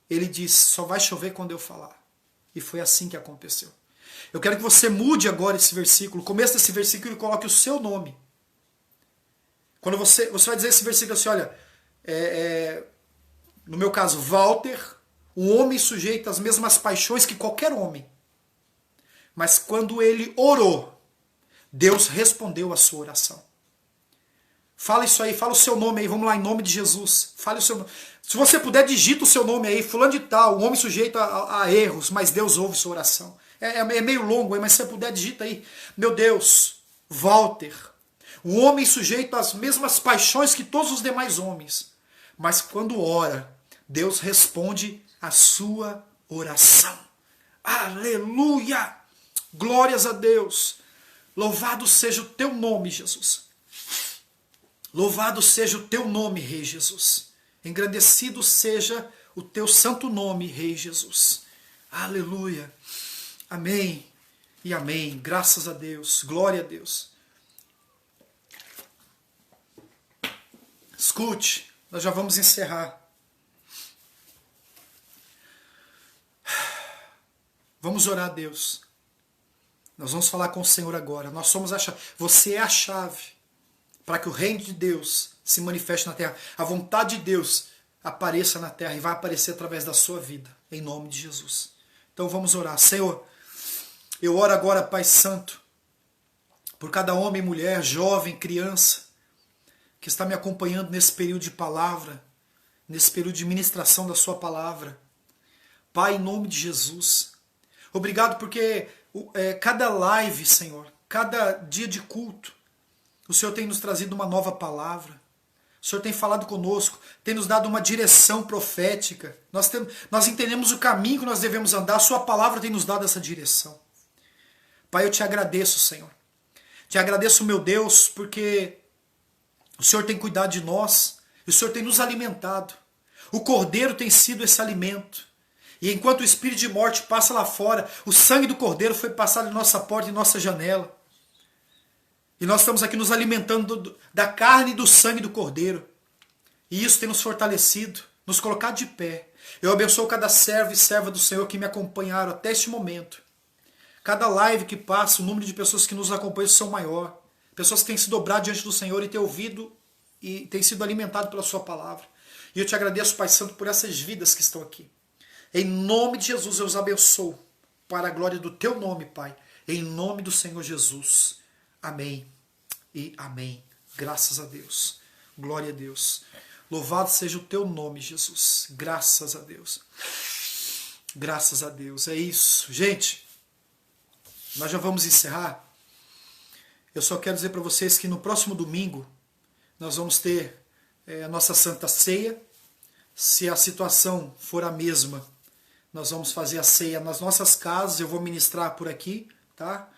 ele disse, só vai chover quando eu falar. E foi assim que aconteceu. Eu quero que você mude agora esse versículo, o começo desse versículo, e coloque o seu nome. Quando você vai dizer esse versículo assim, olha, no meu caso, Walter, um homem sujeito às mesmas paixões que qualquer homem. Mas quando ele orou, Deus respondeu a sua oração. Fala isso aí, fala o seu nome aí, vamos lá, em nome de Jesus. Fale o seu nome. Se você puder, digita o seu nome aí, fulano de tal, um homem sujeito a erros, mas Deus ouve sua oração. É meio longo aí, mas se você puder, digita aí. Meu Deus, Walter, um homem sujeito às mesmas paixões que todos os demais homens. Mas quando ora, Deus responde a sua oração. Aleluia! Glórias a Deus! Louvado seja o teu nome, Jesus. Louvado seja o teu nome, Rei Jesus. Engrandecido seja o teu santo nome, Rei Jesus. Aleluia. Amém e amém. Graças a Deus. Glória a Deus. Escute, nós já vamos encerrar. Vamos orar a Deus. Nós vamos falar com o Senhor agora. Nós somos a chave. Você é a chave para que o reino de Deus se manifeste na terra. A vontade de Deus apareça na terra e vai aparecer através da sua vida, em nome de Jesus. Então vamos orar. Senhor, eu oro agora, Pai Santo, por cada homem, mulher, jovem, criança, que está me acompanhando nesse período de palavra, nesse período de ministração da sua palavra. Pai, em nome de Jesus, obrigado porque cada live, Senhor, cada dia de culto, o Senhor tem nos trazido uma nova palavra. O Senhor tem falado conosco, tem nos dado uma direção profética. Nós entendemos o caminho que nós devemos andar, a sua palavra tem nos dado essa direção. Pai, eu te agradeço, Senhor. Te agradeço, meu Deus, porque o Senhor tem cuidado de nós, e o Senhor tem nos alimentado. O Cordeiro tem sido esse alimento. E enquanto o espírito de morte passa lá fora, o sangue do Cordeiro foi passado em nossa porta e em nossa janela. E nós estamos aqui nos alimentando da carne e do sangue do Cordeiro. E isso tem nos fortalecido, nos colocado de pé. Eu abençoo cada servo e serva do Senhor que me acompanharam até este momento. Cada live que passa, o número de pessoas que nos acompanham são maior. Pessoas que têm se dobrado diante do Senhor e têm ouvido e têm sido alimentados pela sua palavra. E eu te agradeço, Pai Santo, por essas vidas que estão aqui. Em nome de Jesus eu os abençoo. Para a glória do teu nome, Pai. Em nome do Senhor Jesus. Amém e amém. Graças a Deus. Glória a Deus. Louvado seja o teu nome, Jesus. Graças a Deus. Graças a Deus. É isso. Gente, nós já vamos encerrar. Eu só quero dizer para vocês que no próximo domingo nós vamos ter a nossa Santa Ceia. Se a situação for a mesma, nós vamos fazer a ceia nas nossas casas, eu vou ministrar por aqui, tá?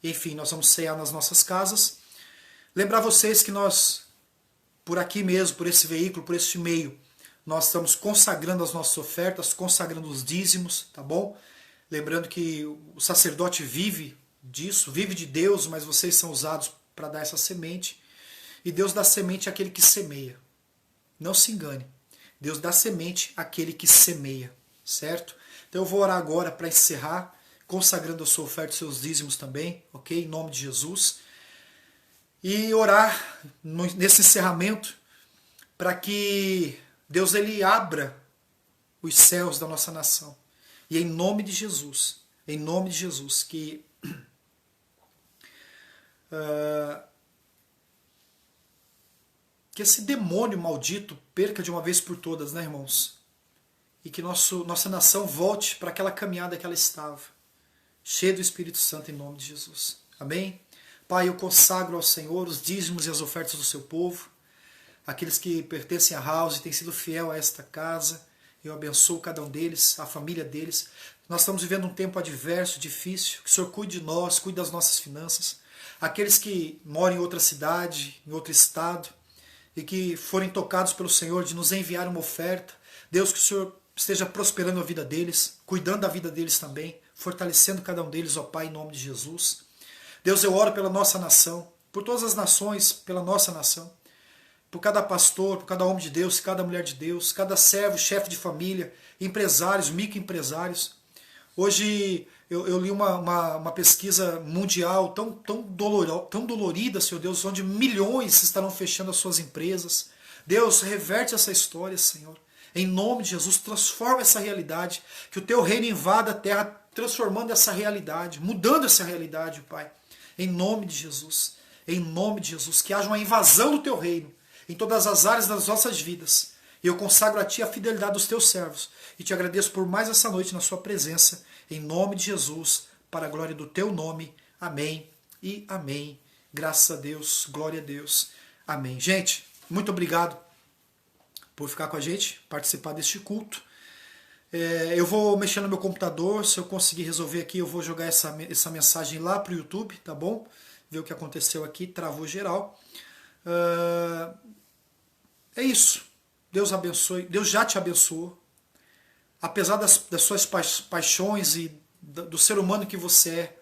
Enfim, nós vamos cear nas nossas casas. Lembrar vocês que nós, por aqui mesmo, por esse veículo, por este meio, nós estamos consagrando as nossas ofertas, consagrando os dízimos, tá bom? Lembrando que o sacerdote vive disso, vive de Deus, mas vocês são usados para dar essa semente. E Deus dá semente àquele que semeia. Não se engane. Deus dá semente àquele que semeia, certo? Então eu vou orar agora para encerrar, consagrando a sua oferta e seus dízimos também, ok? Em nome de Jesus. E orar nesse encerramento para que Deus ele abra os céus da nossa nação. E em nome de Jesus, que esse demônio maldito perca de uma vez por todas, né, irmãos? E que nossa nação volte para aquela caminhada que ela estava, cheia do Espírito Santo, em nome de Jesus. Amém? Pai, eu consagro ao Senhor os dízimos e as ofertas do seu povo, aqueles que pertencem à House e têm sido fiel a esta casa. Eu abençoo cada um deles, a família deles. Nós estamos vivendo um tempo adverso, difícil. Que o Senhor cuide de nós, cuide das nossas finanças. Aqueles que moram em outra cidade, em outro estado, e que forem tocados pelo Senhor de nos enviar uma oferta. Deus, que o Senhor esteja prosperando a vida deles, cuidando da vida deles também, fortalecendo cada um deles, ó Pai, em nome de Jesus. Deus, eu oro pela nossa nação, por todas as nações, pela nossa nação, por cada pastor, por cada homem de Deus, cada mulher de Deus, cada servo, chefe de família, empresários, microempresários. Hoje eu li uma pesquisa mundial tão dolorida, Senhor Deus, onde milhões estarão fechando as suas empresas. Deus, reverte essa história, Senhor. Em nome de Jesus, transforma essa realidade. Que o teu reino invada a terra, transformando essa realidade, mudando essa realidade, Pai. Em nome de Jesus. Em nome de Jesus. Que haja uma invasão do teu reino em todas as áreas das nossas vidas. E eu consagro a Ti a fidelidade dos Teus servos. E Te agradeço por mais essa noite na Sua presença. Em nome de Jesus, para a glória do Teu nome. Amém e amém. Graças a Deus, glória a Deus. Amém. Gente, muito obrigado por ficar com a gente, participar deste culto. Eu vou mexer no meu computador. Se eu conseguir resolver aqui, eu vou jogar essa mensagem lá para o YouTube, tá bom? Ver o que aconteceu aqui, travou geral. É isso. Deus abençoe. Deus já te abençoou. Apesar das suas paixões e do ser humano que você é,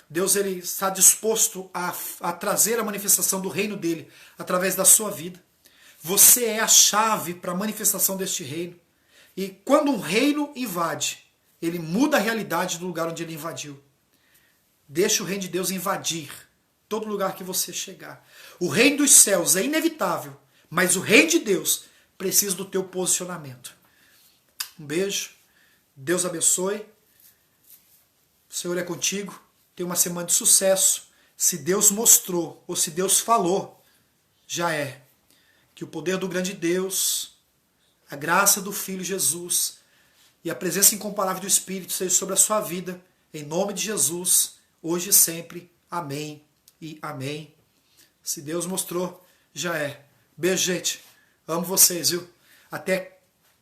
Deus ele está disposto a trazer a manifestação do reino dele através da sua vida. Você é a chave para a manifestação deste reino. E quando um reino invade, ele muda a realidade do lugar onde ele invadiu. Deixa o reino de Deus invadir todo lugar que você chegar. O reino dos céus é inevitável, mas o reino de Deus precisa do teu posicionamento. Um beijo, Deus abençoe, o Senhor é contigo, tenha uma semana de sucesso. Se Deus mostrou, ou se Deus falou, já é. Que o poder do grande Deus, a graça do Filho Jesus e a presença incomparável do Espírito seja sobre a sua vida, em nome de Jesus, hoje e sempre. Amém e amém. Se Deus mostrou, já é. Beijo, gente. Amo vocês, viu? Até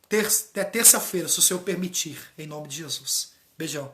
terça-feira, se o Senhor permitir, em nome de Jesus. Beijão.